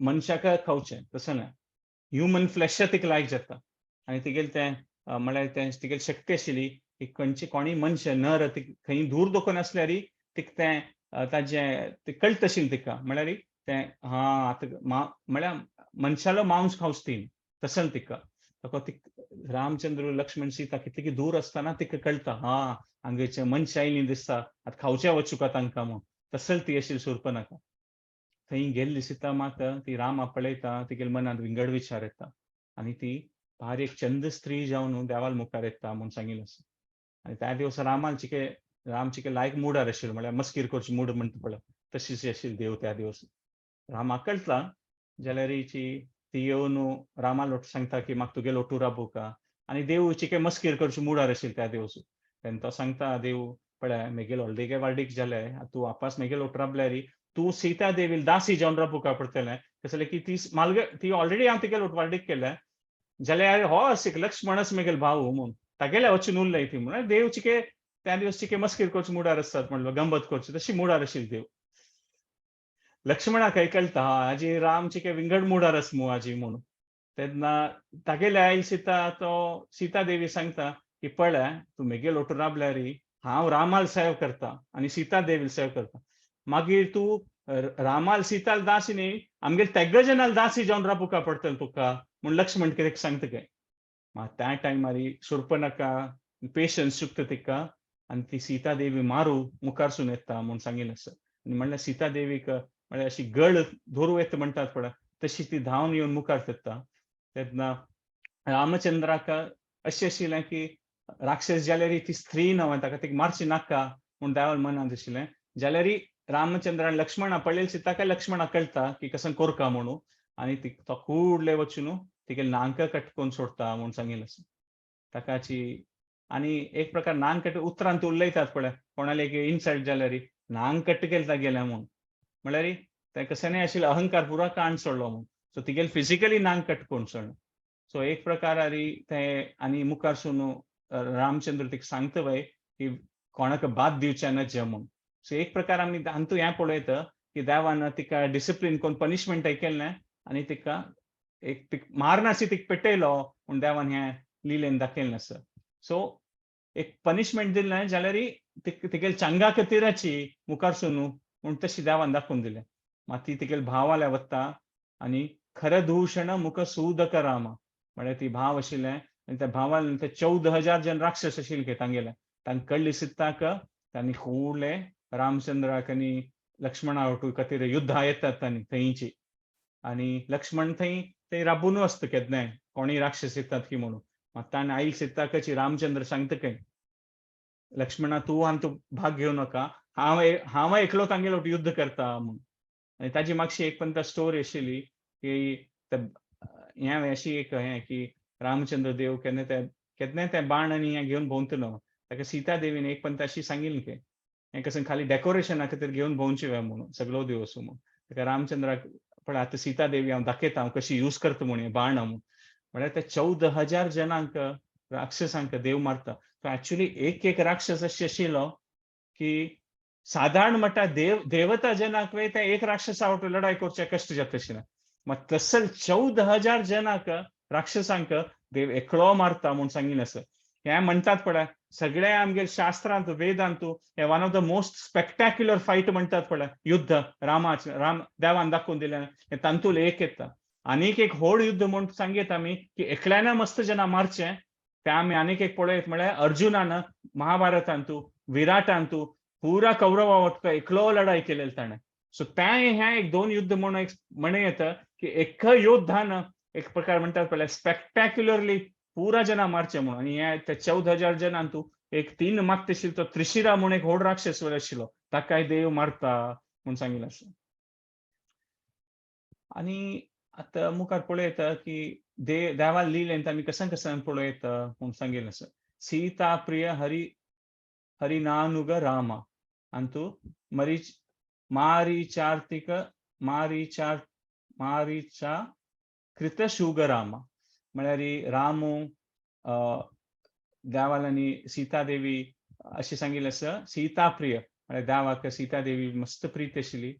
मनशाक खावचें तसो ना ह्युमन फ्लॅश तिका लायक जाता आनी तिगेलें तें म्हळ्यार तिगेली शक्ती आशिल्ली की खंयची कोणी मनशां नर खंय दूर दोखून आसल्यार तिका तें ताजें तें कळटा आशिल्लें तिका म्हळ्यार तें हां आतां म्हळ्यार मनशालो मांस खावचो ती तसलें तिका ताका रामचंद्र लक्ष्मण सीता कितली दूर आसतना तिका कळटा हां हांगेचे मनशां आयलीं दिसता आतां खावचें वचूं तांकां म्हूण तसली ती आशिल्ली शूर्पणखा थंय गेल्ली सीता मात ती रामा पळयता तिगेल्या मनांत विंगड विचार येता आनी ती भारी एक चंद स्त्री जावन देवाल मुखार येता म्हूण सांगिल्लें आसा आनी त्या दिवसा रामचिके लायक मुडार आशिल्लो म्हळ्यार मस्कीर करची मूड म्हणटा पळय तशीच आशिल्ली देव त्या दिवस रामाक कळटा जाल्यार ती येवन रामाक सांगता की म्हाका तुगेलो ओटू राबू का आनी देव चिके मस्कीर करची मुडार आशिल्लो त्या दिवस तेन्ना तो सांगता देव पळय म्हगेलो हळदिके वाडीक जाले तूं वापस म्हगेलो ओटू राबल्यार तूं सीता देवील दासी जावन राबू का पडटलें कसलें की ती ऑलरेडी हांव तिगेलो वाडीक केल्या जाल्यार हो लक्ष्मणच म्हगेलो भाव म्हूण तागेल्या वचून उरलें ती म्हूण देव चिके त्या दिवस चिके मस्कीर करची मुडार आसतात म्हणलो गंमत करची तशी मुडार आशिल्ली देव लक्ष्मणाक कळटा हाजी राम चिके विंगड मुडार आस मू हाजी म्हणून तेन्ना तागेले आई सीता देवी सांगता की पळय तूं म्हगेलो ओटू राबल्यार हांव रामाल सेव करता आनी सीता देवील सेव करता मागीर तूं रामाल सीताल दासी न्ही आमगेले तेगजनाल दासी जावन राबू का पडटलें तुका म्हूण लक्ष्मण कितें सांगता काय त्या टायमार शूर्पणखा पेशन्स चुकता तिका आनी ती सीता देवी मारू मुखारसून येता म्हूण सांगिल्लें आसा आनी म्हणल्यार सीता देवीक म्हळ्यार अशी गळ धरू येता म्हणटात पळय तशी ती धांवन येवन मुखार सरता तेन्ना रामचंद्राक अशें आशिल्लें की राक्षस जाल्यार ती स्त्री न्हय ताका तिका मारची नाका म्हूण देवान मनांत आशिल्लें जाल्यार रामचंद्रान लक्ष्मणा पळयली ताका लक्ष्मणाक कळटा की कसन कोरका म्हणून आनी तो फुडले वचून तिगेले नांग कटकोवन सोडता म्हूण सांगिल्लें आसा ताकाची आनी एक प्रकार नांग कट उतरांत उलयतात पळय कोणाले इनसल्ट जाल्यार नांग कट्ट केलें तागेलें म्हूण म्हळ्यार तें कशेंय आशिल्लें अहंकार पुरो काण सोडलो म्हूण सो तिगेले फिजिकली नांग कट कोरून सोडलो सो एक प्रकार तें आनी मुखारसून रामचंद्र तिका सांगता वय की कोणाक बाद दिवचे नज म्हणून. सो एक प्रकार आमी हांतू हें पळयता की देवान तिका डिसिप्लीन कोण पनिशमेंट केलें आनी तिका एक मारनाशी तिका पेटयलो म्हूण देवान हें लिलेन दाखयलें आसा. सो एक पनिशमेंट दिलें जाल्यार तिगेल चांगा खातीराची मुखारसून म्हूण तशी देवान दाखोवन दिलें. मात ती तिगेल भावाल्या वता आनी खरं दूषण मुख सूदक रामा म्हळ्यार ती भाव आशिल्लें आनी त्या भावान ते 14,000 जन राक्षस आशिल्ले तांगेले तांकां कळ्ळी सिद्धाक तांणी फुडले रामचंद्राक आनी लक्ष्मणा खातीर युद्धा येतात तांणी थंयची आनी लक्ष्मण थंय राबून वचता केन्नाय कोणीय राक्षस येतात की म्हणून मात ताणें आईल सिद्धाकाची रामचंद्र सांगता काय लक्ष्मणा तूं हातूंत भाग घेवं नाका हांव एकलो तांगेलो युद्ध करता म्हूण आनी ताजी मागशी एक पण स्टोरी आशिल्ली की हें अशी एक हें की रामचंद्र देव केन्नाय ते बाण आनी हें घेवन भोंवतलो ताका सीता देवीन एक पण अशी सांगिल्ली की हें कसं खाली डेकोरेशना खातीर घेवन भोंवची म्हणून सगळो दिवस म्हणून ताका रामचंद्राक पण आतां सीता देवी हांव दाखयता हांव कशी यूज करता म्हूण हें बाण म्हणून म्हळ्यार ते 14,000 जनांक राक्षसांक देव मारता सो एक्चुअली एक राक्षस अशी आशिल्लो की साधारण म्हणटा देवता जनाक ते एक राक्षसा वांगडा लढाई करचें कश्ट जाता आशिल्लें मात तसल 14,000 जनांक राक्षसांक देव एकलो मारता म्हूण सांगिल्लें आसा हें म्हणटात पळय सगळे आमगे शास्त्रांत वेदांत हे one of the most spectacular fight म्हणटात पळय युद्ध राम देवान दाखोवन दिलें हें तांतूंत एक येता आनीक एक व्हड युद्ध म्हूण सांगीत आमी की एकल्यान मस्त जना मारचें तें आमी आनीक एक पळयत म्हळ्यार अर्जुनान महाभारतांत विराटांत पुरा कौरवा वटका एकलो लढाई केलेली ताणें सो हें एक दोन युद्ध म्हण येता की एक योद्धान एक प्रकार म्हणटात पळय स्पेक्टॅक्युलरली पुरा जना मारचे म्हणून आनी हे ते 14,000 जनांत एक 3 मात आशिल्लो तो त्रिशिरा म्हूण एक व्हड राक्षस आशिल्लो ताकाय देव मारता म्हूण सांगिल्लें आसा आनी आतां मुखार पळयता की देवा लिलेंत आमी कसां पळयता म्हूण सांगिल्लें आसा सीता प्रिय हरिनानुग रामा अंतु मारीचा कृत शुगरामा म्हळ्यार रामू देवालांनी सीता देवी अशें सांगिल्लें आसा सीता प्रिय म्हळ्यार देवाक सीता देवी मस्त प्रीत आशिल्ली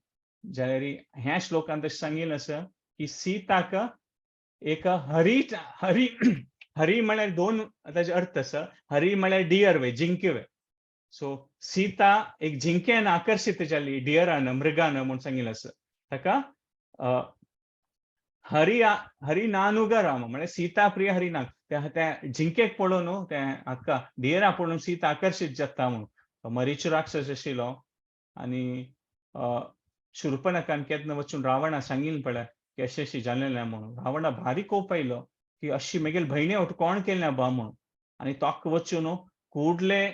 जाल्यार ह्या श्लोकांत अशें सांगिल्लें आसा की सीताक एक हरी म्हळ्यार दोन ताजे अर्थ आसा हरी म्हळ्यार डियर वे जिंके वे सो सीता एक जिंकेन आकर्षित जाली डियरान मृगान म्हूण सांगिल्लें आसा ताका हरिनानुग राम म्हळ्यार सीता प्रिय हरिनाग त्या जिंकेक पळोवन ते हाका डियरा पळोवन सीता आकर्षित जाता म्हणून मरीच राक्षस आशिल्लो आनी शुर्पणखान केन्ना वचून रावणा सांगिल्लें पळय की अशी जालेलें म्हणून रावणा भारी कोप आयलो की अशी म्हगेल भयणी कोण केलें बा म्हणून आनी तो वचून कुडले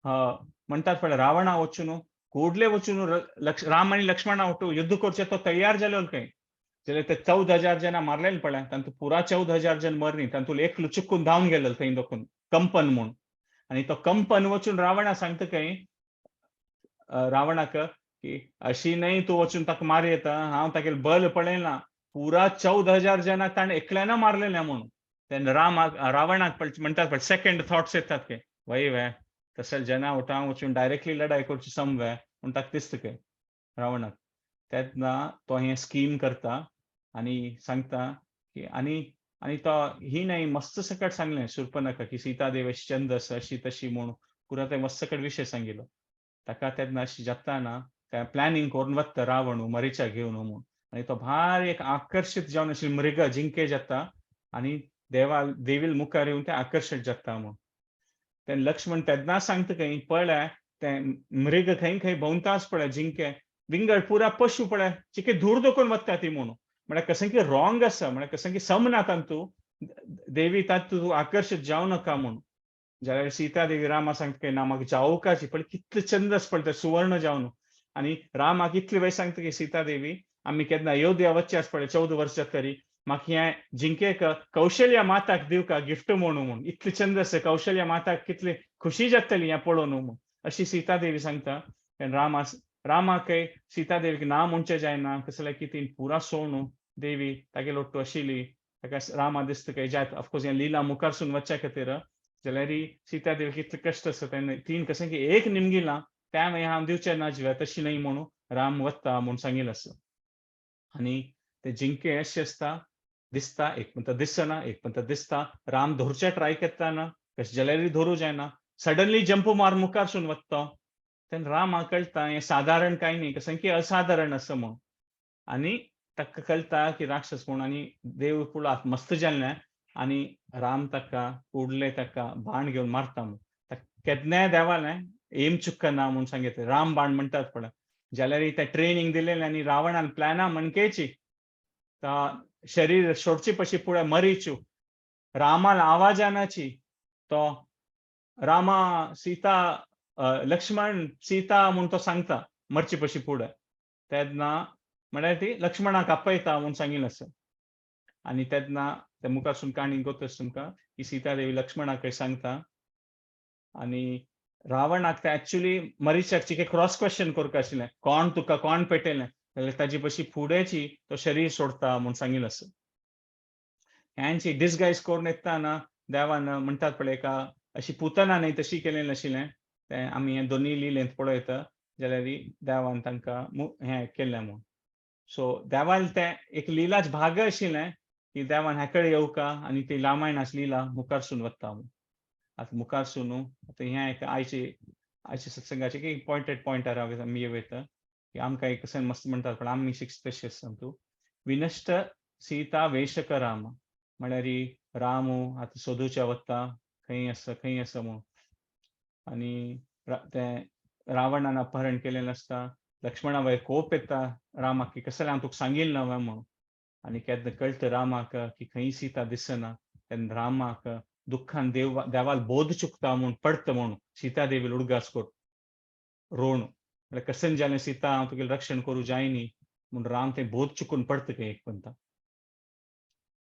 म्हणटात पळय रावणा वचून कुडले वचून राम आनी लक्ष्मणा वटू युद्ध करचे तो तयार जालो खंय जाल्यार ते 14,000 जना मारलेले पळय तांतूं पुरा 14,000 जन मरनी तांतूंत एकलो चुकून धांवन गेलो थंय दोखून कंपन म्हूण आनी तो कंपन वचून रावणा सांगता खंय रावणाक की अशी न्हय तूं वचून ताका मार येता हांव तागेलें बल पळयलां पुरा 14,000 जनाक ताणें एकल्यान मारलेलें म्हणून तेन्ना रावणाक म्हणटात पळय सेकंड थॉट्स येतात खंय वय तसले जना हांव वचून डायरेक्टली लढाई करची समवे म्हूण ताका दिसता खंय रावणाक तेन्ना तो हें स्कीम करता आनी सांगता की आनी तो ही न्हय मस्त सकट सांगलें शुर्पणखा की सीता देव अशी चंद आसा अशी तशी म्हूण पुरा ते मस्त सकट विशय सांगिल्लो ताका तेन्ना अशी जाताना ते प्लॅनिंग करून वता रावण मरीचा घेवन म्हूण आनी तो भार एक आकर्शीत जावन अशी मृग जिंके जाता आनी देवील मुखार येवन ते आकर्शीत जाता म्हूण तेन्ना लक्ष्मण तेन्ना सांगता खंय पळय ते मृग खंय भोंवताच पळय जिंके विंगड पुरा पशु पळय चिके धूर दोखून वता ती म्हणून म्हळ्यार कशें की रॉंग आसा म्हळ्यार कशें की समना तांतूं देवी तातूंत आकर्शीत जावं नाका म्हूण जाल्यार सीता देवी रामा सांगता ना म्हाका जावोकाची पण कितले चंद आसा पळय ते सुवर्ण जावन आनी रामाक इतले वेळ सांगता की सीता देवी आमी केन्ना अयोध्या वचचे आसा पळय 14 वर्सां तरी म्हाका हें जिंकेक कौशल्या माताक दिवका गिफ्ट म्हणून इतले चंद आसा कौशल्या माताक कितली खुशी जातली हें पळोवन म्हूण अशी सीता देवी सांगता रामाक सीता देवीक ना म्हणचें जायना कसलें कितें पुरा सोण देवी तागेलो ओट्टू आशिल्ली ताका रामा दिसता की ऑफकोर्स हें लिला मुखारसून वचचे खातीर जाल्यार सीता देवी कितले कश्ट आसा तेन्ना तीन कशें की एक निमगिलां त्या मागीर हांव दिवचें ना जिव्या तशी न्हय म्हणून राम वता म्हूण सांगिल्लें आसा आनी ते जिंके अशें आसता दिसता एक म्हणटा दिसना एक म्हणटा दिसता राम धरचे ट्राय करतना कशें जाल्यारूय धरूं जायना सडनली जंप मार मुखारसून वता तेन्ना राम कळटा हें सादारण कांय न्ही कशें की असाधारण आसा म्हूण आनी ताका कळटा की राक्षस म्हूण आनी देव कुळाक मस्त जाल्लें आनी राम ताका फुडले ताका बाण घेवन मारता म्हूण केन्नाय देवालें एम चुकना म्हूण सांगितलें राम बाण म्हणटात पळय जाल्यार ते ट्रेनिंग दिलेलें आनी रावणान प्लॅना मनकेची शरीर सोडचे पशी फुडें मरीचू रामाल आवाज आनाची तो रामा सीता लक्ष्मण सीता म्हूण तो सांगता मरचे पशी फुडें तेन्ना म्हळ्यार ती लक्ष्मणाक आपयता म्हूण सांगिल्लें आसा आनी तेन्ना ते मुखारसून काणी गोतस तुमकां की सीता देवी लक्ष्मणाकय सांगता आनी रावणाक ते एक्चुअली मरीचाची क्रॉस क्वेश्चन करता आशिल्लें कोण तुका कोण पेटयलें जाल्यार ताजे पशी फुडेंची तो शरीर सोडता म्हूण सांगिल्लें आसा ह्यांची डिसगायज करून येतना देवान म्हणटात पळय एका अशी पुतना न्हय तशी केलें नाशिल्लें तें आमी हें दोनी लिलेंत पळयता जाल्यार देवान तांकां हें केल्लें म्हूण सो देवाल तें एक लिलाच भाग आशिल्लें की देवान हे कडेन येवका आनी ती रामायणाची लिला मुखारसून वता म्हूण आतां मुखारसून न्हू आतां हें एक आयचे सत्संगाचे एक पॉयंटार आमी वयता की आमकां एक कशें मस्त म्हणटात पण आमी शिकता तशें आसा तूं विनश्ट सीता वेशक राम म्हळ्यार रामू आतां सोदूच्या वता खंय आसा म्हूण आनी तें रावणान अपहरण केलेलें आसता लक्ष्मणा वयर कोप येता रामाक की कसलें हांव तुका सांगिल्लें न्हय म्हणून आनी केन्ना कळटा रामाक की खंय सीता दिसना तेन्ना रामाक दुख्खान देवाल बोध चुकता म्हूण पडटा म्हूण सीता देवी उडगास कोर रोण म्हळ्यार कसन जालें सीता हांव तुगेलें रक्षण करूं जाय न्ही म्हूण राम तें बोध चुकून पडटा खंय एक म्हणटा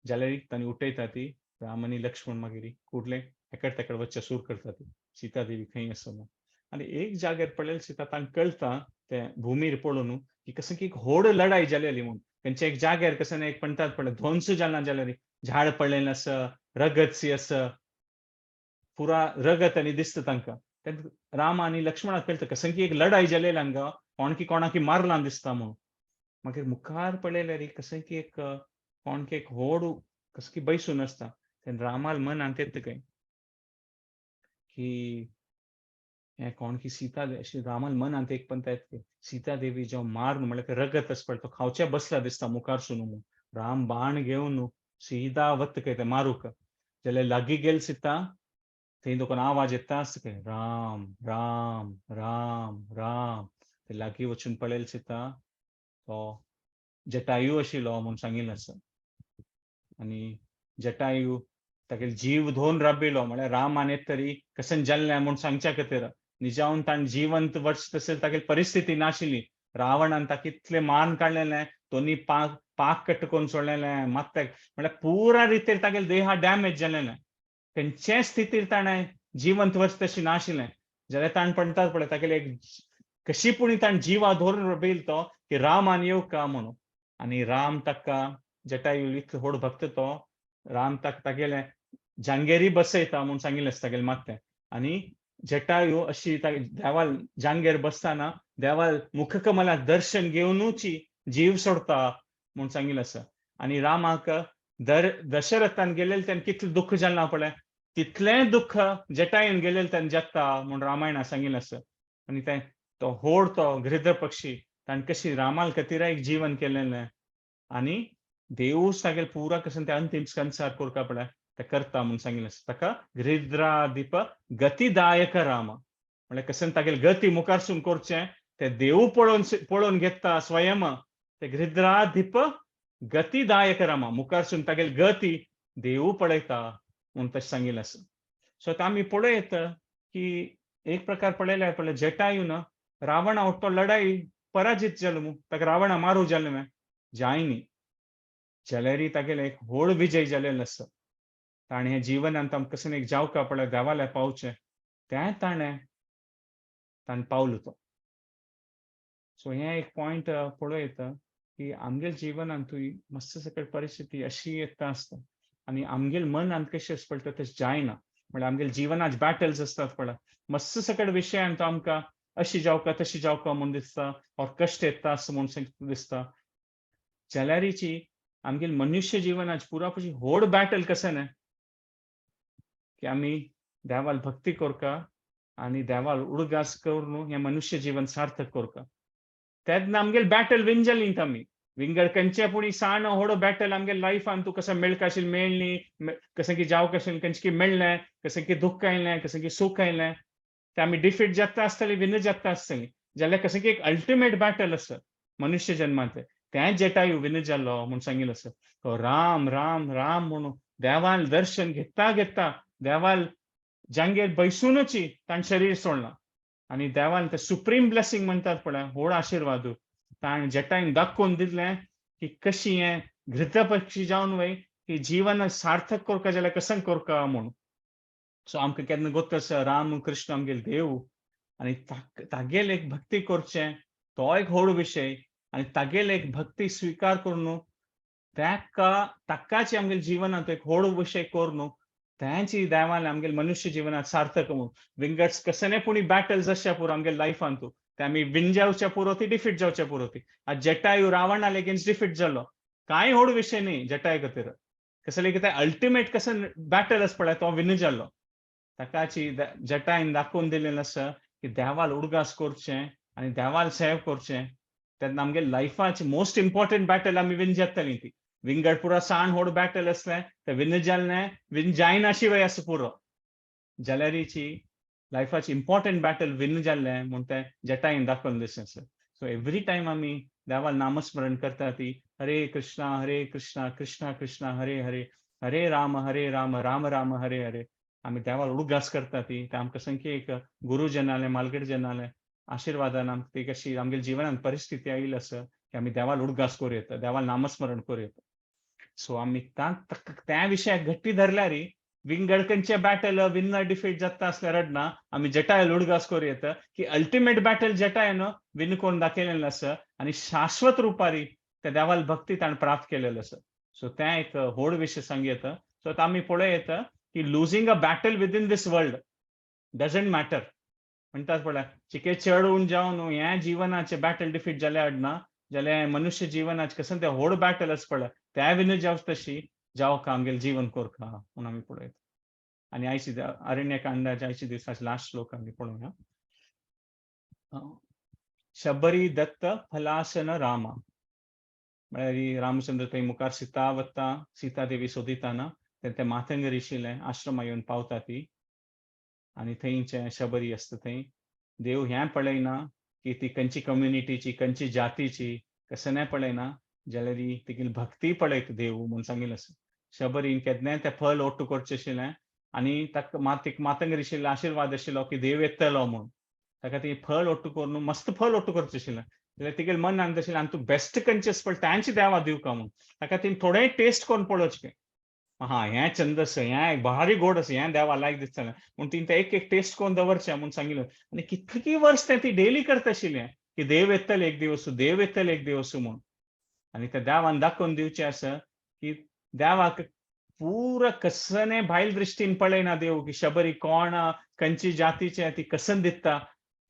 जाल्यार तांणी उठयता ती राम आनी लक्ष्मण मागीर फुडलें एकडे तेकडे वच्चे सूर करता ती सीता देवी खंय आसा म्हूण आनी एक जाग्यार पळयलें सीता तांकां कळटा ते भुमीर पळोवन की कशें की एक व्हड लढाई जालेली म्हूण तेंचे एक जाग्यार कशें एक म्हणटात पळय ध्वंस जालां जाल्यार झाड पडलेलें आसा रगत सी आसा पुरा रगत आनी दिसता तांकां तेन्ना राम आनी लक्ष्मणाक कळटा कशें की एक लढाई जालेली हांगा कोण की कोणाकी मारलां दिसता म्हूण मागीर मुखार पळयल्यार कशें की एक कोण की एक व्हड कशें की बैसून आसता तेन्ना रामाल मनांत येता काय की हें कोण की सीता अशी रामाल मनांत एक पंत येता सीता देवी जो मार म्हळ्यार रगत आसा पळय तो खावचे बसला दिसता मुखारसून म्हूण राम बाण घेवन सीधा वता काय ते मारूक जाल्यार लागीं गेल सीता थंय दोन आवाज येता आसता काय राम राम राम राम ते लागीं वचून पळयलें सीता तो जटायू आशिल्लो म्हूण सांगिल्लें आसा आनी जटायू तागेलो जीव धोवन राबिलो म्हळ्यार रामान येत तरी कशें जाल्लें म्हूण सांगच्या खातीर निजावन ताणें जिवंत वर्स तशें तागेली परिस्थिती नाशिल्ली रावणान ताका इतलें मान काडलेलें दोनी पाक कट्ट करून सोडलेलें मात म्हळ्यार पुरा रितीर तागेले देहा डॅमेज जालेलें खंयचे स्थितीर ताणें जिवंत वर्स तशें नाशिल्लें जाल्यार ताणें म्हणटात पळय तागेले एक कशी पूण ताणें जिवा धरून राबिलो तो की रामान येवका म्हणून आनी राम ताका जटायू इतलो व्हड भक्त तो राम तागेले जांगेरी बसयता म्हूण सांगिल्लें आसता तागेलें मागतें आनी जटायू अशी देवाल जांगेर बसतना देवाल मुखकमलाक दर्शन घेवनूच जीव सोडता म्हूण सांगिल्लें आसा आनी रामाक दशरथान गेलेले तेन्ना कितलें दुख्ख जालें पळय तितलें दुख्ख जटायून गेलेले तेन्ना जाता म्हूण रामायणांत सांगिल्लें आसा आनी तो व्हड तो गृध्र पक्षी ताणें कशी रामाल खातीर जीवन केलेलें आनी देवूच तागेले पुरा कशें ते अंतीम संस्कार करता पळय ते करता म्हूण सांगिल्लें आसा ताका गृध्रादीप गतीदायक राम म्हळ्यार कशें तागेले गती मुखारसून करचें ते देव पळोवन घेता स्वयं ते गृध्रादीप गतीदायक राम मुखारसून तागेली गती देव पळयता म्हूण तशें सांगिल्लें आसा सो आतां आमी पळयत की एक प्रकार पळयल्यार पळय जटायून रावणा तो लढाई पराजीत जालो ताका रावणा मारूं जालें जाय न्ही जाल्यार तागेले एक व्हड विजय जालेलो आसा ताणें हें जिवनांत आमकां कशें एक जावका पळय देवाल्या पावचें तें ताणें पावलो तो सो हें एक पॉयंट पळयत की आमगेल्या जिवनांतूय मस्त सकयल परिस्थिती अशी येता आसता आनी आमगेलें मन आमकां कशें आसता पळय तशें जायना म्हळ्यार आमगेले जिवनाचे बॅटल्स असतात पळय, मस्त सकट विशयान तो आमकां अशी जावका तशी जावका म्हूण दिसता, और कश्ट येता असं म्हूण दिसता. जाल्यारीची आमगेले मनुष्य जिवनाची पुरापुरी व्हड बॅटल कशें न्हय की आमी देवाल भक्ती करका आनी देवाल उडगास करून हें मनुष्य जीवन सार्थक करका. तेन्ना आमगेली बॅटल विन जाली आमी. विंगड खंयचे पुणी सान व्हड बॅटल आमगेले लायफान तूं कशें मेळका आशिल्लें मेळ्ळी, कशें की जावका आशिल्लें खंयचें की मेळ्ळें, कशें की दुख्ख आयलें, कशें की सूख आयलें, ते आमी डिफीट जाता आसतलीं, विन जाता आसतलीं. जाल्यार कशें की एक अल्टिमेट बॅटल आसा मनुष्य जन्मांतलें. तें जटायू विन जाल्लो म्हूण सांगिल्लें आसा. तो राम राम राम म्हणून देवाल दर्शन घेता घेता देवाल जांगेर बैसूनची ताणें शरीर सोडलां. आनी देवान ते सुप्रीम ब्लेसिंग म्हणटात पळय, व्हड आशिर्वाद ताणें जटायन दाखोवन दिलें की कशी हें घृतपक्षी जावन वय की जीवन सार्थक करता जाल्यार कशें करता म्हूण. सो आमकां केन्ना गोत्त आसा राम कृष्ण आमगेले देव आनी तागेले एक भक्ती करचें तो एक व्हड विशय. आनी तागेले एक भक्ती स्विकार करून ताकाची आमगेल्या जिवनांत एक व्हड विशय करून तेंची देवान आमगेले मनुष्य जिवनांत सार्थक म्हूण. विंगड्स कसले पुणी बॅटल्स आसच्या पुरो आमगेल्या लायफान तूं ते आमी विन जावच्या पुरो ती डिफीट जावच्या पुरो ती. आज जटायू रावणाले अगेन्स्ट डिफीट जालो, कांय व्हड विशय न्ही जटाय खातीर. कसले की ते अल्टिमेट कसं बॅटल आसा पळय तो विन जाल्लो. ताकाची जटायन दाखोवन दिलेलें आसा की देवाल उडगास करचें आनी देवाल सेव करचें. तेन्ना आमगेल्या लायफाची मोस्ट इम्पॉर्टंट बॅटल आमी विन जातलीं ती. विंगड पुरो सान व्हड बॅटल आसलें ते विन जाल्लें, विन जायना शिवाय आसा पुरो. जाल्यारीची लायफाची इम्पॉर्टंट बॅटल विन जाल्लें म्हूण तें जटायन दाखोवन दिसता आसा. सो एवरी टायम आमी देवाल नामस्मरण करता ती हरे कृष्णा कृष्णा कृष्णा हरे हरे, हरे राम राम राम हरे हरे. आमी देवाल उडगास करता ती ते आमकां संख्य एक गुरुजनाले मालगडजनाले आशिर्वादान आमकां ती कशी आमगेल्या जिवनांत परिस्थिती आयिल्ली आसा की आमी देवाल उडगास करूं येता, देवाल नामस्मरण करूं येता. सो आमी त्या विशयाक गट्टी धरल्यार विंगड खंयचे बॅटल विन डिफीट जाता आसल्यार रडना, आमी जटायल उडगास करूं येता की अल्टिमेट बॅटल जटायन विन करून दाखयलेलें आसा आनी शाश्वत रुपारी त्या देवाल भक्ती ताणें प्राप्त केलेलो आसा. सो तें एक व्हड विशय सांगूं येता. सो आतां आमी पळोवं येता की losing a battle within this world doesn't matter. म्हणटात पळय चिके चड उण जावन हें जिवनाचे बॅटल डिफीट जाल्या आडना, जाल्यार मनुष्य जिवनाचे कसं तें व्हड बॅटल आसा पळय त्या विन जावं तशी जावका आमगेलें जीवन करका म्हूण आमी पळयता. आनी आयची अरण्यकांडाच्या आयच्या दिसाचे लास्ट श्लोक आमी पळोवया. शबरी दत्त फलासन रामा. म्हळ्यार रामचंद्र थंय मुखार सीता वता, सीता देवी सोदिताना ते मातंग ऋषीले आश्रमा येवन पावता ती आनी थंयचे शबरी आसता थंय. देव हें पळयना की ती खंयची कम्युनिटीची, खंयची जातीची, कसं पळयना, जाल्यार तिगेली भक्ती पळयता देव म्हूण सांगिल्लें आसा. शबरीन केन्नाय तें फळ ओट्ट करचें आशिल्लें आनी ताका मातंग ऋषीलो आशिर्वाद आशिल्लो की देव येतलो म्हूण. ताका ती फळ ओट्ट करून मस्त फळ ओट्ट करचें आशिल्लें. जाल्यार तिगेलें मन सांगता आशिल्लें आनी तूं बेस्ट खंयचें आसा पळय तांची देवा दिवका म्हूण. ताका ती थोडेंय टेस्ट करून पळोवचें. हें छंद आसा, हें भारी गोड आसा, हें देवा लायक दिसतलें म्हूण तिणें तें एक टेस्ट करून दवरचें म्हूण सांगिल्लें. आनी कितलीं वर्स तें ती डेली करता आशिल्लें की देव येतले एक दिवस, देव येतले एक दिवस म्हूण. आनी त्या देवान दाखोवन दिवचें आसा की देवाक पूरा कसले भायल दृश्टीन पळयना देव की शबरी कोण, खंयची जातीचें ती कसन दिसता.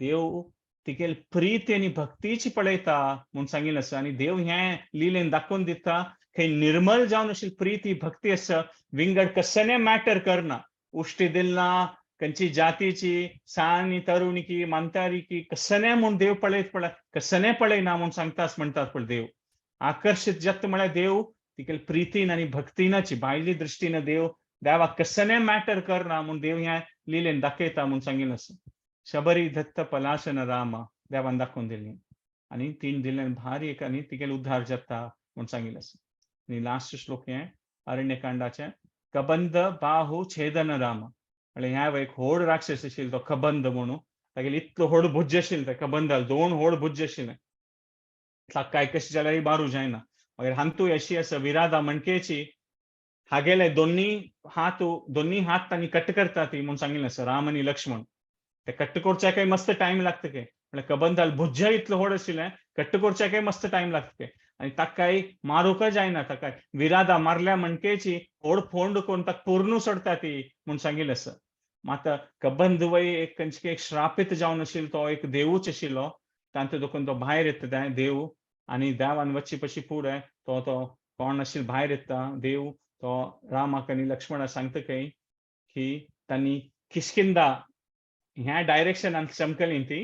देव तिगेली प्रीती आनी भक्तीची पळयता म्हूण सांगिल्लें आसा. आनी देव हें लिलेन दाखोवन दिता खंय निर्मल जावन आशिल्ली प्रीती भक्ती आसा, विंगड कसले मॅटर करना. उश्टी दिलना, खंयची जातीची, सानी तरुणी की मांतारी की कसले म्हूण देव पळयता पळय, कसले पळयना म्हूण सांगता म्हणटात पळय देव. आकर्षित जाता म्हळ्यार देव तिगेले प्रितीन आनी भक्तीनाची भायली दृश्टीन देवाक कसले मॅटर करना म्हूण देव हें लिलेन दाखयता म्हूण सांगिल्लें आसा. शबरी दत्त पलाशन रामा देवान दाखोवन दिलें आनी तीन दिलें भारी एक आनी तिगेलो उद्धार जाता म्हूण सांगिल्लें आसा. आनी लास्ट श्लोक हें अरण्यकांडाचें कबंद बाहू छेदन रामा. म्हळ्यार हें एक व्हड राक्षस आशिल्लो तो कबंद म्हणून. तागेले इतलो व्हड भुज आशिल्लो त्या कबंदाल 2 व्हड भुज आशिल्ले. काय कशें जाल्यार मारूं जायना. मागीर हांतूय अशी आसा विराधा मणकेची हागेले दोन्ही हात तांणी कट करता ती म्हूण सांगिल्लें आसा राम आनी लक्ष्मण. ते कट्ट करच्याकय मस्त टायम लागता काय. म्हळ्यार कबंदाल भुज इतलो व्हड आशिल्लें कट्ट करच्याकय मस्त टायम लागता काय. आनी ताका काय मारूंकय जायना. ताका विराधा मारल्या मणकेची व्हड फोंड करून ताका पोरणू सोडटा ती म्हूण सांगिल्लें आसा. मात कबंद वय एक खंयचे एक श्रापित जावन आशिल्लो तो एक देवूच आशिल्लो तांतूं देखून तो भायर येता देव आनी देवान वच्चे पशी फुडें तो कोण आशिल्लो भायर येता देव तो रामाक आनी लक्ष्मणाक सांगता की तांणी किष्किंधा ह्या डायरेक्शनान चमकली ती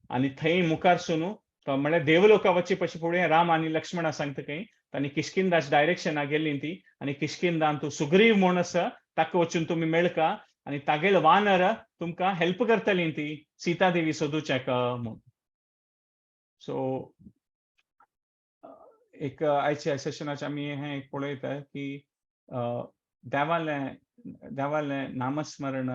आनी थंय मुखार सुनू तो म्हळ्यार देवलोका वच्चे पशी फुडें राम आनी लक्ष्मणाक सांगता तांणी किष्किंधाच डायरेक्शनाक गेल्ली ती आनी किष्किंधान तूं सुग्रीव म्हूण आसा ताका वचून तुमी मेळका आनी तागेल वानर तुमकां हेल्प करतली ती सीता देवी सोदूच्याक म्हूण सो एक आयच्या सेशनाचे आमी हें एक पळयता की देवालें नामस्मरण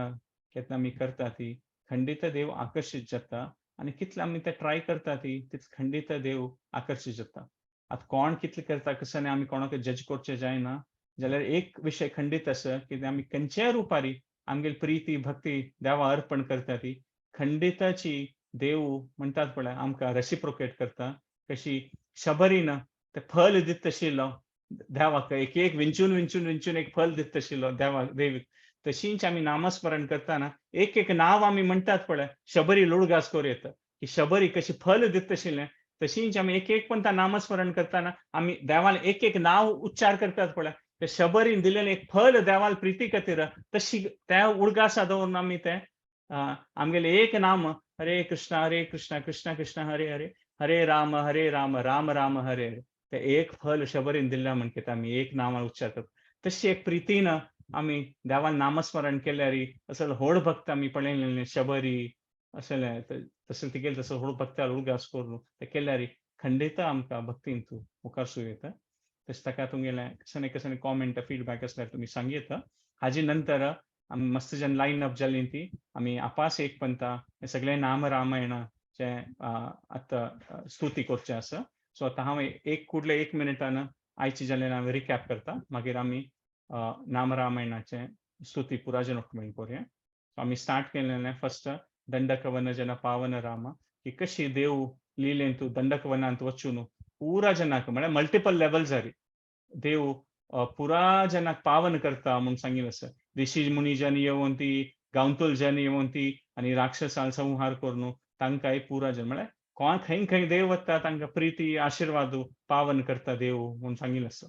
केन्ना आमी करता ती खंडित देव आकर्शीत जाता आनी कितले आमी ते ट्राय करता ती तितले खंडित देव आकर्शीत जाता आतां कोण कितले करता कसं न्ही आमी कोणाक जज करचें जायना जाल्यार एक विशय खंडीत आसा की आमी खंयच्याय रुपारी आमगेली प्रिती भक्ती देवा अर्पण करता ती खंडिताची देव म्हणटात पळय आमकां रेसिप्रोकेट करता कशी शबरीन ते फल दिता आशिल्लो देवाक एक विंचून एक फल दिता आशिल्लो देवीक तशींच आमी नामस्मरण करतना एक नांव आमी म्हणटात पळय शबरी लुडगास कोर येता की शबरी कशी फल दिता आशिल्लें तशींच आमी एक पण नामस्मरण करतना आमी देवान एक नांव उच्चार करतात पळय ते शबरीन दिलेलें एक फल देवाल प्रिती खातीर तशी त्या उडगासा दवरून आमी ते आमगेलें एक नाम हरे कृष्णा कृष्णा कृष्णा हरे हरे हरे राम राम राम हरे हरे ते एक फल शबरीन दिल्ल्या म्हणटा आमी एक नांव उच्चार करता तशी एक प्रितीन आमी देवान नामस्मरण केल्यार असं व्हड भक्त आमी पळयलें शबरी असलें तसलें तिगेलें तसो व्हड भक्ताल उडगास करून ते केल्यार खंडित आमकां भक्तीन तूं मुखार सुयता तशें ताका तुमगेलें कसं कॉमेंट फीडबॅक आसल्यार तुमी सांगीत हाजे नंतर आमी मस्त जन लायन अप जाल्ली ती आमी आपास एक पंथा हे सगळे नाम रामायणाचे आतां स्तुती करचें आसा सो आतां हांव कुडले एक मिनिटान आयचे जाल्यार हांव रिकॅप करता मागीर आमी नाम रामायणाचे स्तुती पुराजन उक्मेन करूया आमी स्टार्ट केलेलें फर्स्ट दंडकवन जन पावन रामा की कशी देव लिलेन तूं दंडकवनांत वचून पुरा जनाक म्हळ्यार मल्टिपल लेवल जारी देव पुरा जनाक पावन करता म्हणून सांगिल्लें आसा ऋषी मुनिजन येवन ती गांवतुल जन येवन ती आनी राक्षसां संहार करून तांकांय पुरा जन म्हळ्यार कोण खंय देव वता तांकां प्रिती आशिर्वाद पावन करता देव म्हणून सांगिल्लें आसा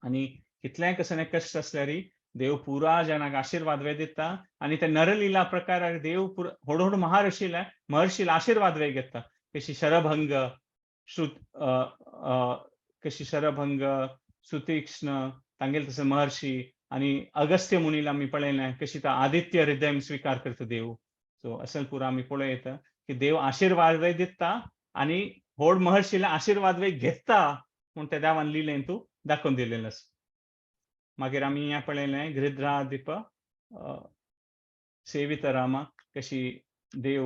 आनी कितलेंय कसं कश्ट आसल्यार देव पुरा जनाक आशिर्वाद वे दिता आनी ते नरलीला प्रकाराक देव व्हड महर्षील आशिर्वाद वे घेता कशी शरभंग शरभंग सुतीक्ष्ण तांगेल तसं महर्षी आनी अगस्त्य मुनीला आमी पळयलें कशी तो आदित्य हृदय स्वीकार करता देव सो असेल पुरा आमी पळयता की देव आशिर्वाद वे दिता आनी व्हड महर्षीला आशिर्वाद वे घेता म्हूण त्या देवान लिलेन तूं दाखोवन दिलेलें आसा मागीर आमी हें पळयलें गृध्रादीप सेवित रामा कशी देव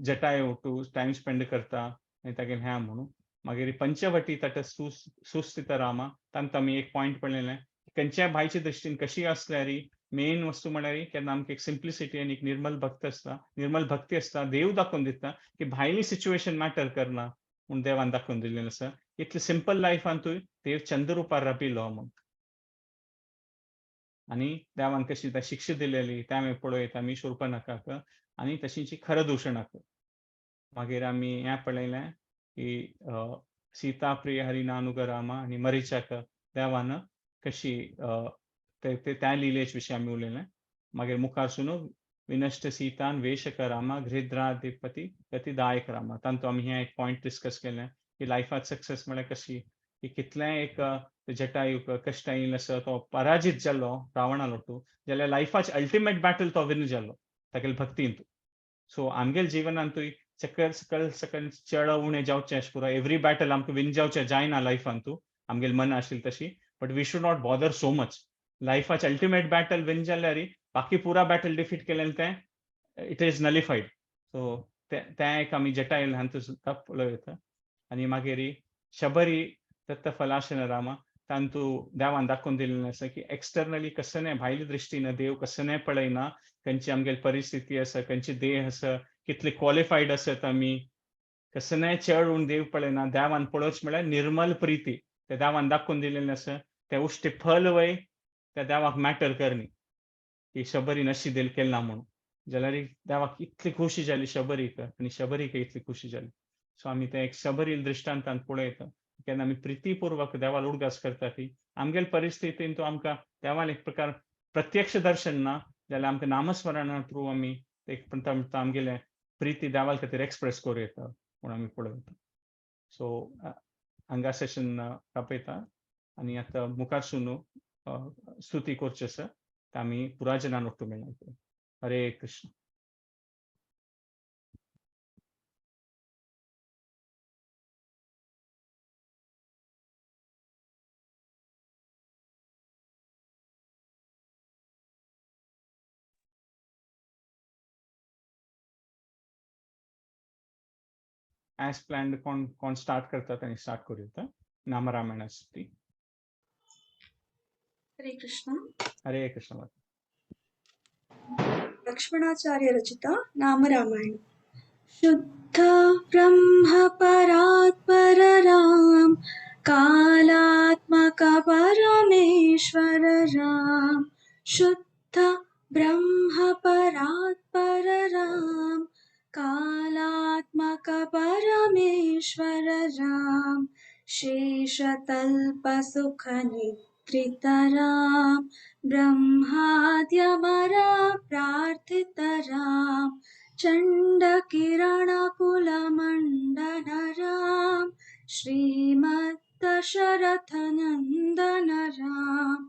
जटायू टू टायम स्पेंड करता आनी तागेलें हें म्हणून मागीर पंचवटी तट सुस्थित रामा तांत आमी एक पॉयंट पळयलें खंयच्या भायचे दृश्टीन कशी आसल्यार मेन वस्तू म्हळ्यार केन्ना आमकां एक सिंप्लिसिटी आनी एक निर्मल भक्ती आसता देव दाखोवन दिता की भायली सिच्युएशन मॅटर करना म्हूण देवान दाखोवन दिल्लें आसा इतले सिंपल लायफान तूं देव चंद्रुपार राबिलो म्हूण आनी देवान कशी शिक्षा दिलेली ते आमी पळयता आमी शूर्पणखाक आनी तशींच खरदूषणाक मागीर आमी हें पळयलें की सीता प्रिय हरिनानुगरामा आनी मरीचाक देवान कशी त्या लिलेच विशीं आमी उलयलें मागीर मुखार सुनू विनश्ट सीतान वेशक रामा गृध्राधिपती गतिदायक रामा तांतू आमी हें एक पॉयंट डिस्कस केलें की लायफांत सक्सेस म्हळ्यार कशी की कितलेंय एक जटायूक कश्ट येयलें आसा तो पराजीत जाल्लो रावणा लोटू जाल्यार लायफाचे अल्टिमेट बॅटल तो विन जाल्लो तागेले भक्तीन सो आमगेल जिवनांतूय सकल चड उणें जावचें अशें पुरो एवरी बॅटल आमकां विन जावचें जायना लायफान तूं आमगेली मन आशिल्ली तशी but we should not bother so much लायफाचे अल्टिमेट बॅटल विन जाल्यार बाकी पुरा बॅटल डिफीट केलें तें इट इज नलिफायड सो तें एक आमी जटायल हांतू सुद्दां पळयता आनी मागीर शबरी दत्त फलाशन रामा तांतू देवान दाखोवन दिल्लें आसा की एक्सटर्नली कसं भायले दृश्टीन देव कसं पळयना खंयची आमगेली परिस्थिती आसा खंयची देह आसा कितले क्वॉलिफायड आसात आमी कसं चड उण देव पळयना देवान पळोवच म्हळ्यार निर्मल प्रिती ते देवान दाखोवन दिलेलें आसा ते उश्टे फल वय त्या देवाक मॅटर करनी की शबरी नशी दिल केला म्हणून जाल्यार देवाक इतली खुशी जाली शबरीक आनी शबरीक इतली खुशी जाली. सो आमी ते एक शबरी दृश्टांतांत पळयता केन्ना आमी प्रितीपूर्वक देवाल उडगास करता की आमगेल परिस्थितीन तो आमकां देवान एक प्रकार प्रत्यक्ष दर्शन ना जाल्यार आमकां नामस्मरणा थ्रू आमी एक आमगेले प्रिती देवाल खातीर एक्सप्रेस करूं येता म्हूण आमी पळयता. सो हांगा सेशन कापयता आनी आतां मुखारसून स्तुती करची आसा ते आमी पुराजनान वखद मेळटा. हरे कृष्ण. As planned कोण स्टार्ट करता त्यांनी स्टार्ट करूं नामरामायण स्तुती. हरे कृष्ण. हरे कृष्ण. लक्ष्मणाचार्य रचिता नाम रामायण. शुद्ध ब्रह्म परात्पर राम, कालात्मक परमेश्वर राम. शुद्ध ब्रह्म परात्पर राम, कालात्मक परमेश्वर राम. शेषतल्प सुख निद्रित राम, ब्रह्माद्यमरा प्रार्थित राम. चण्डकिरण कुलमण्डन राम, श्रीमद् दशरथ नन्दन राम.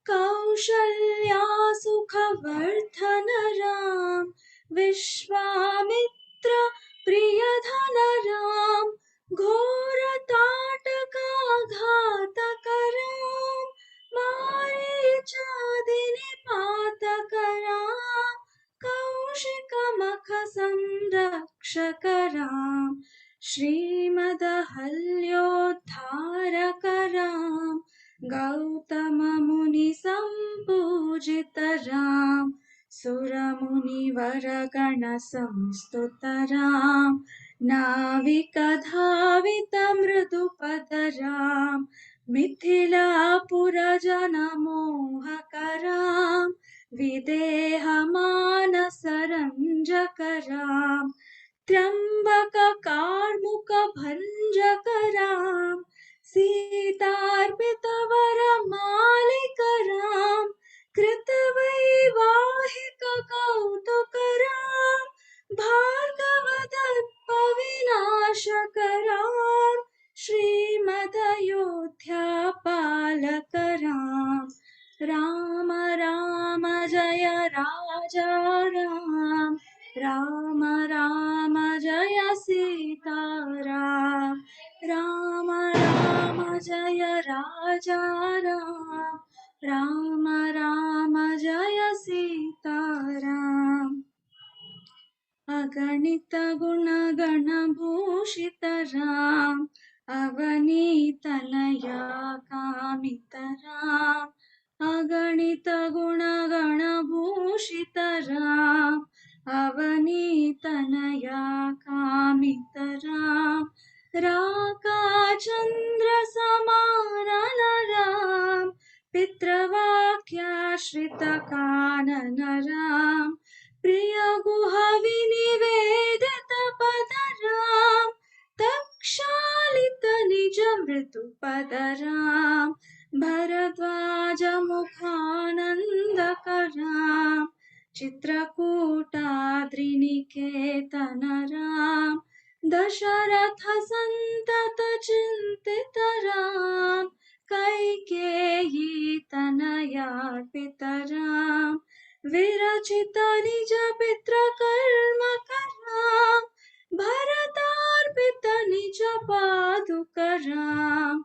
कौशल्या सुखवर्धन राम, विश्वामित्र प्रियधन राम. घोरताटका घातक राम, मारीचादिनिपातक राम. कौशिकमख संरक्षक राम, श्रीमदहल्योद्धारक राम. गौतम मुनि सम्पूजित राम, सुरमुनिवरगण संस्तुत राम. नाविक धावित मृदुपद राम, मिथिलापुरजन मोहक राम. विदेह मानस रंजक राम, त्र्यंबक कार्मुक भंजक राम. सीतार्पित वर मालिक राम, कृतवैवाहिक कौतुक राम. भार्गव दर्प विनाशक राम, श्रीमदयोध्या पालक राम. राम राम जय राजा राम, राम राम जय सीता राम. राम राम जय राजा राम, राम राम जय सीता राम. अगणित गुणगण भूषित राम, अवनीतनया कामित राम. अगणित गुणगण भूषित राम, अवनीतनया कामित राम. राकाचन्द्र समानन राम, पितृवाक्याश्रित कानन राम. प्रिय गुह विनिवेदित पद राम, तक्षालित निज मृदु पद राम. भरद्वाज मुखानंदक राम, चित्रकूटाद्रिनिकेतन राम. दशरथ संतत चिंतित राम, कैकेयी तनयार्पित राम. विरचित निज पितृ कर्म राम, भरतार्पित निज पादुक राम.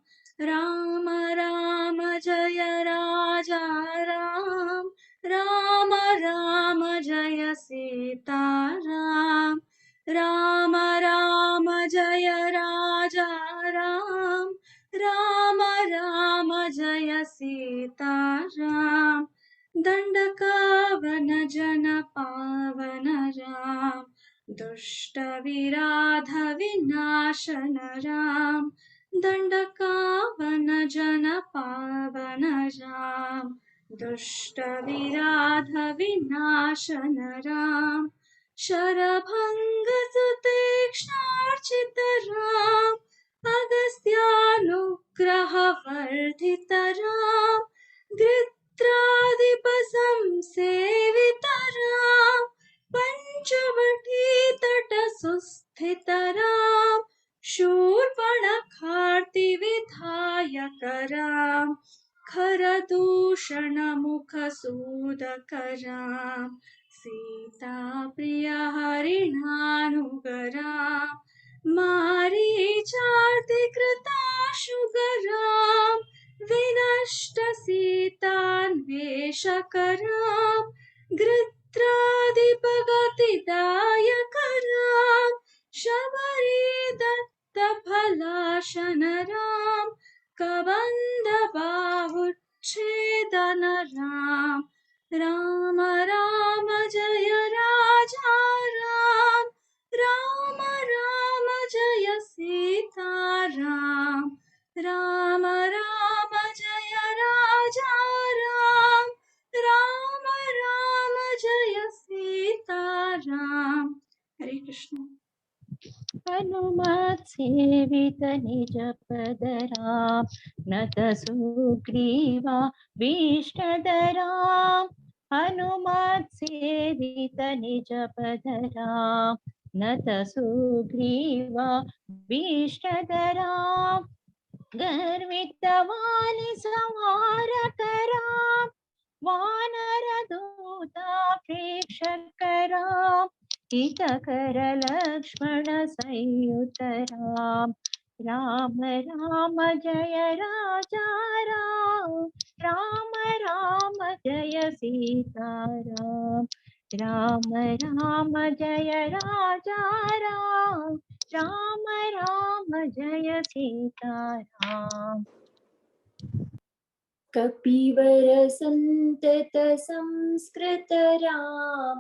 राम राम जय राजा राम, राम राम जय सीता राम. राम राम जय राजा राम, राम राम जय सीता राम. दंडकावन जन पावन राम, दुष्ट विराध विनाशन राम. दंडकावन जन पावन राम, दुष्टविराधविनाशन राम शरभङ्गसुतीक्ष्णार्चित राम अगस्त्यानुग्रहवर्धित राम गृत्रादिपसंसेवित राम पञ्चवटीतटसुस्थित राम शूर्पणखार्तिविधायक राम खरदूषणमुखसूदक राम सीताप्रिय हरिणानुग राम मारीचार्तिकृताशुग राम विनष्ट सीतान्वेषक राम गृत्रादिपगतिदायक राम शबरी दत्तफलाशन राम कबंध बाहुच्छेदन राम राम राम जय राजा राम राम राम जय सीता राम राम राम जय राजा राम राम राम जय सीता राम। हरे कृष्ण। हनुमत सेवित निज पद राम नत सुग्रीवा भीष्टद राम हनुमत सेवित निज पद राम नत सुग्रीवा भीष्टद राम गर्वित वाली संहार राम वानर दूता प्रेक्षक राम हितकर लक्ष्मण संयुत राम राम राम जय राजा राम राम राम जय सीता राम राम राम जय राजा राम राम राम जय सीता राम। कपिवर संतत संस्कृत राम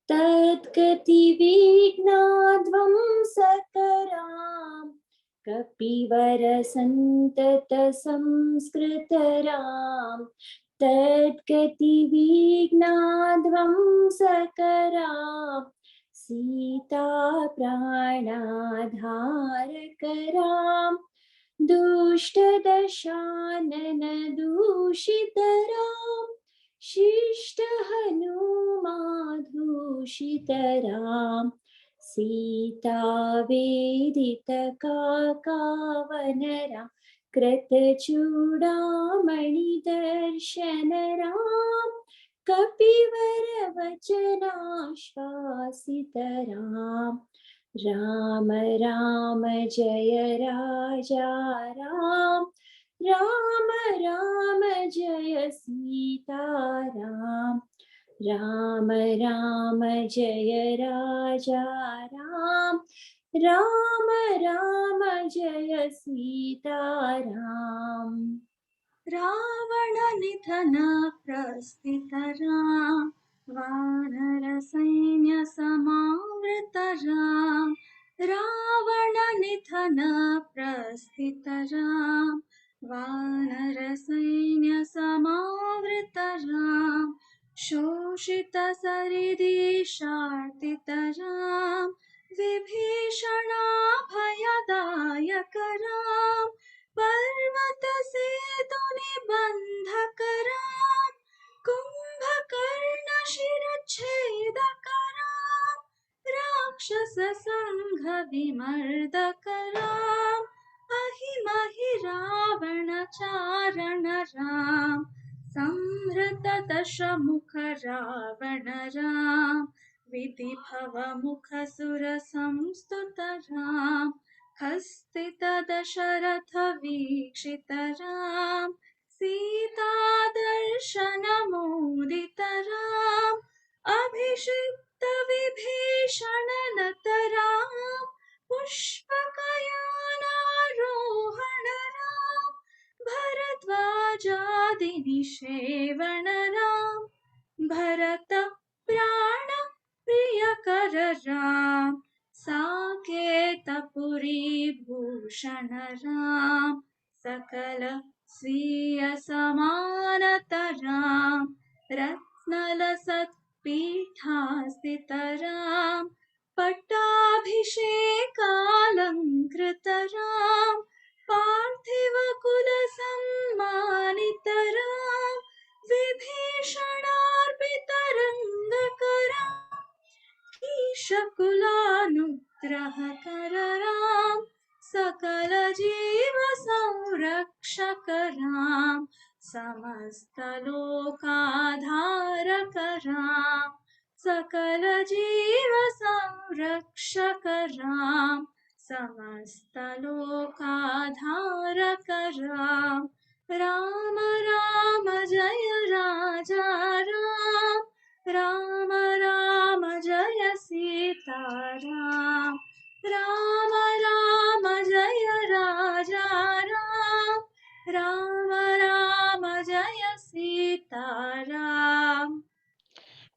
तद्गति विघ्नाध्वंसक राम कपिवर संतत संस्कृत राम तद्गति विघ्नाध्वंसक राम सीता प्राणाधारक राम दुष्ट दशानन दूषित राम शिष्ट हनुमाधूषित राम सीता वेदित काकावन राम कृतचूडामणि दर्शन राम कपिवर वचनाश्वासित राम राम राम जय राजा राम राम राम जय सीता राम राम राम जय राजा राम राम राम जय सीता राम रावण निधन प्रस्थित राम वानर सैन्य समावृत राम रावण निधन प्रस्थित राम वानर सैन्य समावृत राम शोषित सरिदिशार्तित राम विभीषणा भयदायक राम पर्वत सेतु निबंधक राम कुंभकर्ण शिरच्छेदक राम राक्षस संघ विमर्दक राम अहिमहि रावण चारण राम संहृत दशमुख रावण राम विधि भव मुख सुर संस्तुत राम हस्तित दशरथ वीक्षित राम सीता दर्शन मोदित राम अभिषिक्त विभीषण नत राम पुष्पकयानारोहण राम भरद्वाजादि निषेवण राम भरत प्राण प्रियकर राम साकेत पुरी भूषण राम सकल स्वीय समानतरां रत्नलसत्पीठास्थितरां पट्टाभिषेकालङ्कृतरां पार्थिवकुलसम्मानितरां विभीषणार्पितरङ्गकरां ईशकुलानुग्रहकरां सकलजीवसंरक्षकरां समस्तलोकाधारकरां सकलजीवसंरक्षकरां समस्तलोकाधारकरां राम राम जय राजा राम राम राम जय सीताराम राम राम जय राजा राम राम राम जय सीताराम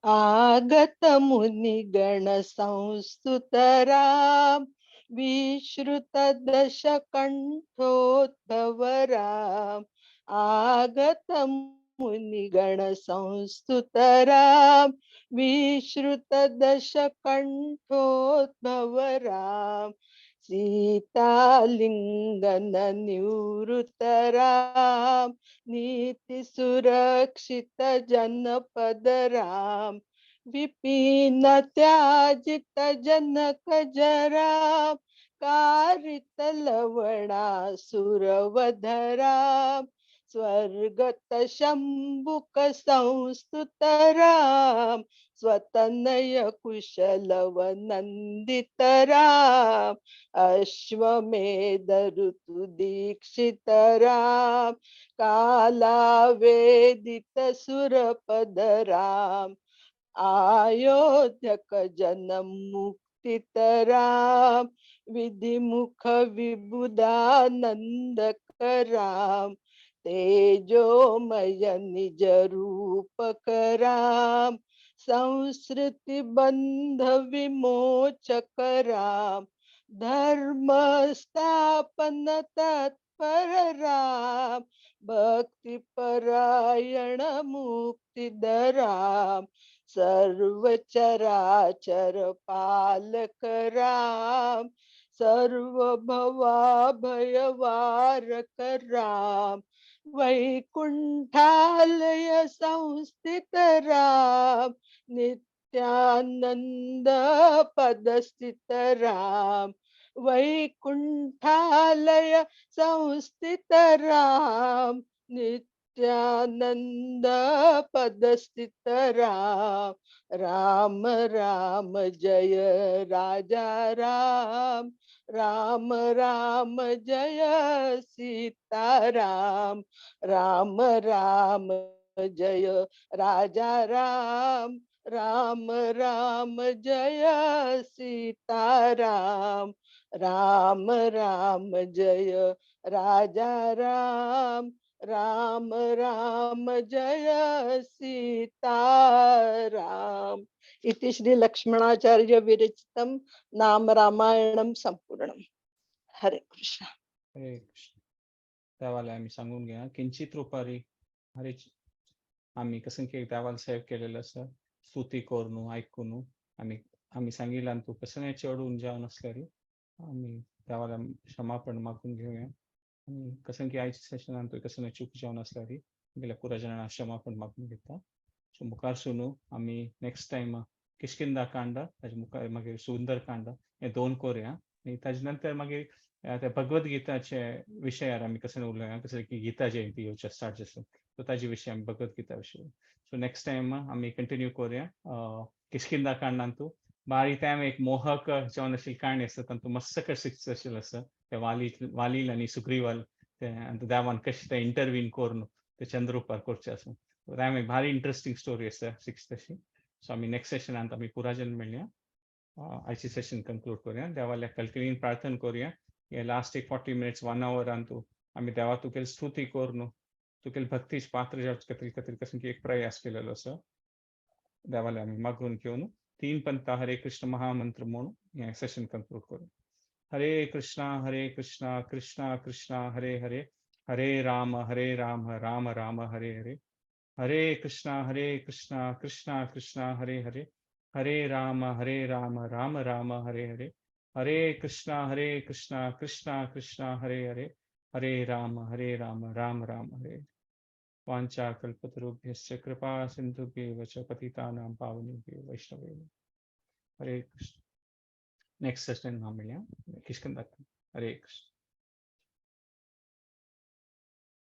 आगत मुनिगण संस्तुतराम विश्रुत दशकंठोद्भवराम आगत मुनिगण संस्तुतराम विश्रुत दशकंठोद्भवराम सीतालिंगन निवृतराम नीति सुरक्षित जनपद राम विपिन त्याजित जनक जराम कारित लवणा सुरवधराम स्वर्गत शंभुक संस्तुत राम स्वतनय कुशलव नंदित राम अश्वमेध ऋतु दीक्षित राम कालावेदित सुरपद राम अयोध्यक जनम मुक्तित राम विधिमुख विबुधानंदक राम तेजोमय निज रूपक राम संस्कृति बंध विमोचक राम धर्म स्थापन तत्पर राम भक्ति परायण मुक्तिधराम सर्व चराचर पालक राम सर्व भवा भयवारक राम वैकुंठालय संस्थित राम नित्यानंद पद स्थित राम वैकुंठालय संस्थित राम नित्यानंद पद स्थित राम राम राम जय राजा राम राम राम जय सीताराम राम राम जय राजा राम राम राम जय सीताराम राम राम जय राजा राम राम राम जय सीताराम इति श्री लक्ष्मणाचार्य विरचितम नाम रामायणम संपूर्णम हरे कृष्ण देवाला आम्ही सांगून घ्या किंचित रुपारी हरे आम्ही कसं की देवाला सेव्ह केलेलं असं स्तुती करून ऐकून आम्ही सांगितलं तू कसं नाही चढून जाऊन असल्यारी आम्ही देवाला क्षमापण मागून घेऊया आणि कसं की आयची सेशन आणतोय कसं नाही चूक जाऊन असल्यारी गेल्या पुरा जणांना क्षमापण मागून घेता सो मुखार सुनू आम्ही नेक्स्ट टाइम किष्किंधा कांड ताजे मुखार मागीर सुंदर कांड हे दोन कोरया आणि ताजे नंतर मागीर त्या भगवद्गीताचे विशयार आम्ही कसं उलया कसं की गीता जयंती येवचे स्टार्ट जासून सो ताजे विशय आम्ही भगवद्गीता विशय सो नेक्स्ट टाइम आम्ही कंटिन्यू करूया किष्किंधा कांडांतू बारी टाइम एक मोहक जावन आशिल्ली काणी आसता तातूंत मस्त कशें आशिल्लें आसा ते वालील आनी सुग्रीवाल ते देवान कशें ते इंटरवीन करून ते चंद्रुपार करचें आसा टाइम एक भारी इंटरेस्टिंग स्टोरी आसा सिक्स तशी सो आमी नेक्स्ट सेशनांत आमी पुराजन मेळया आयची सेशन कंक्लूड करूया देवाल्या कलकलीन प्रार्थना करूया हे लास्ट एक 40 मिनिट्स 1 hour अंतू आमी देवा तुगेल स्तुती करून तुगेल भक्तीच पात्र जावचे खातीर कसं की एक प्रयास केलेलो आसा देवाल्या आमी मागून घेवन 3 पंथा हरे कृष्ण महामंत्र म्हणून हे सेशन कंक्लूड करू हरे कृष्णा कृष्णा कृष्णा हरे हरे हरे राम राम राम हरे हरे, हरे कृष्णा कृष्णा कृष्णा हरे हरे, हरे राम राम राम हरे हरे, हरे कृष्णा कृष्णा कृष्णा हरे हरे, हरे राम राम राम हरे। वाञ्छाकल्पतरुभ्यश्च कृपा सिन्धुभ्येव च पतितानां पावनेभ्यो वैष्णवेभ्यो। हरे कृष्ण। नेक्स्ट सेशन हम मिलें किशकंदा। हरे कृष्ण।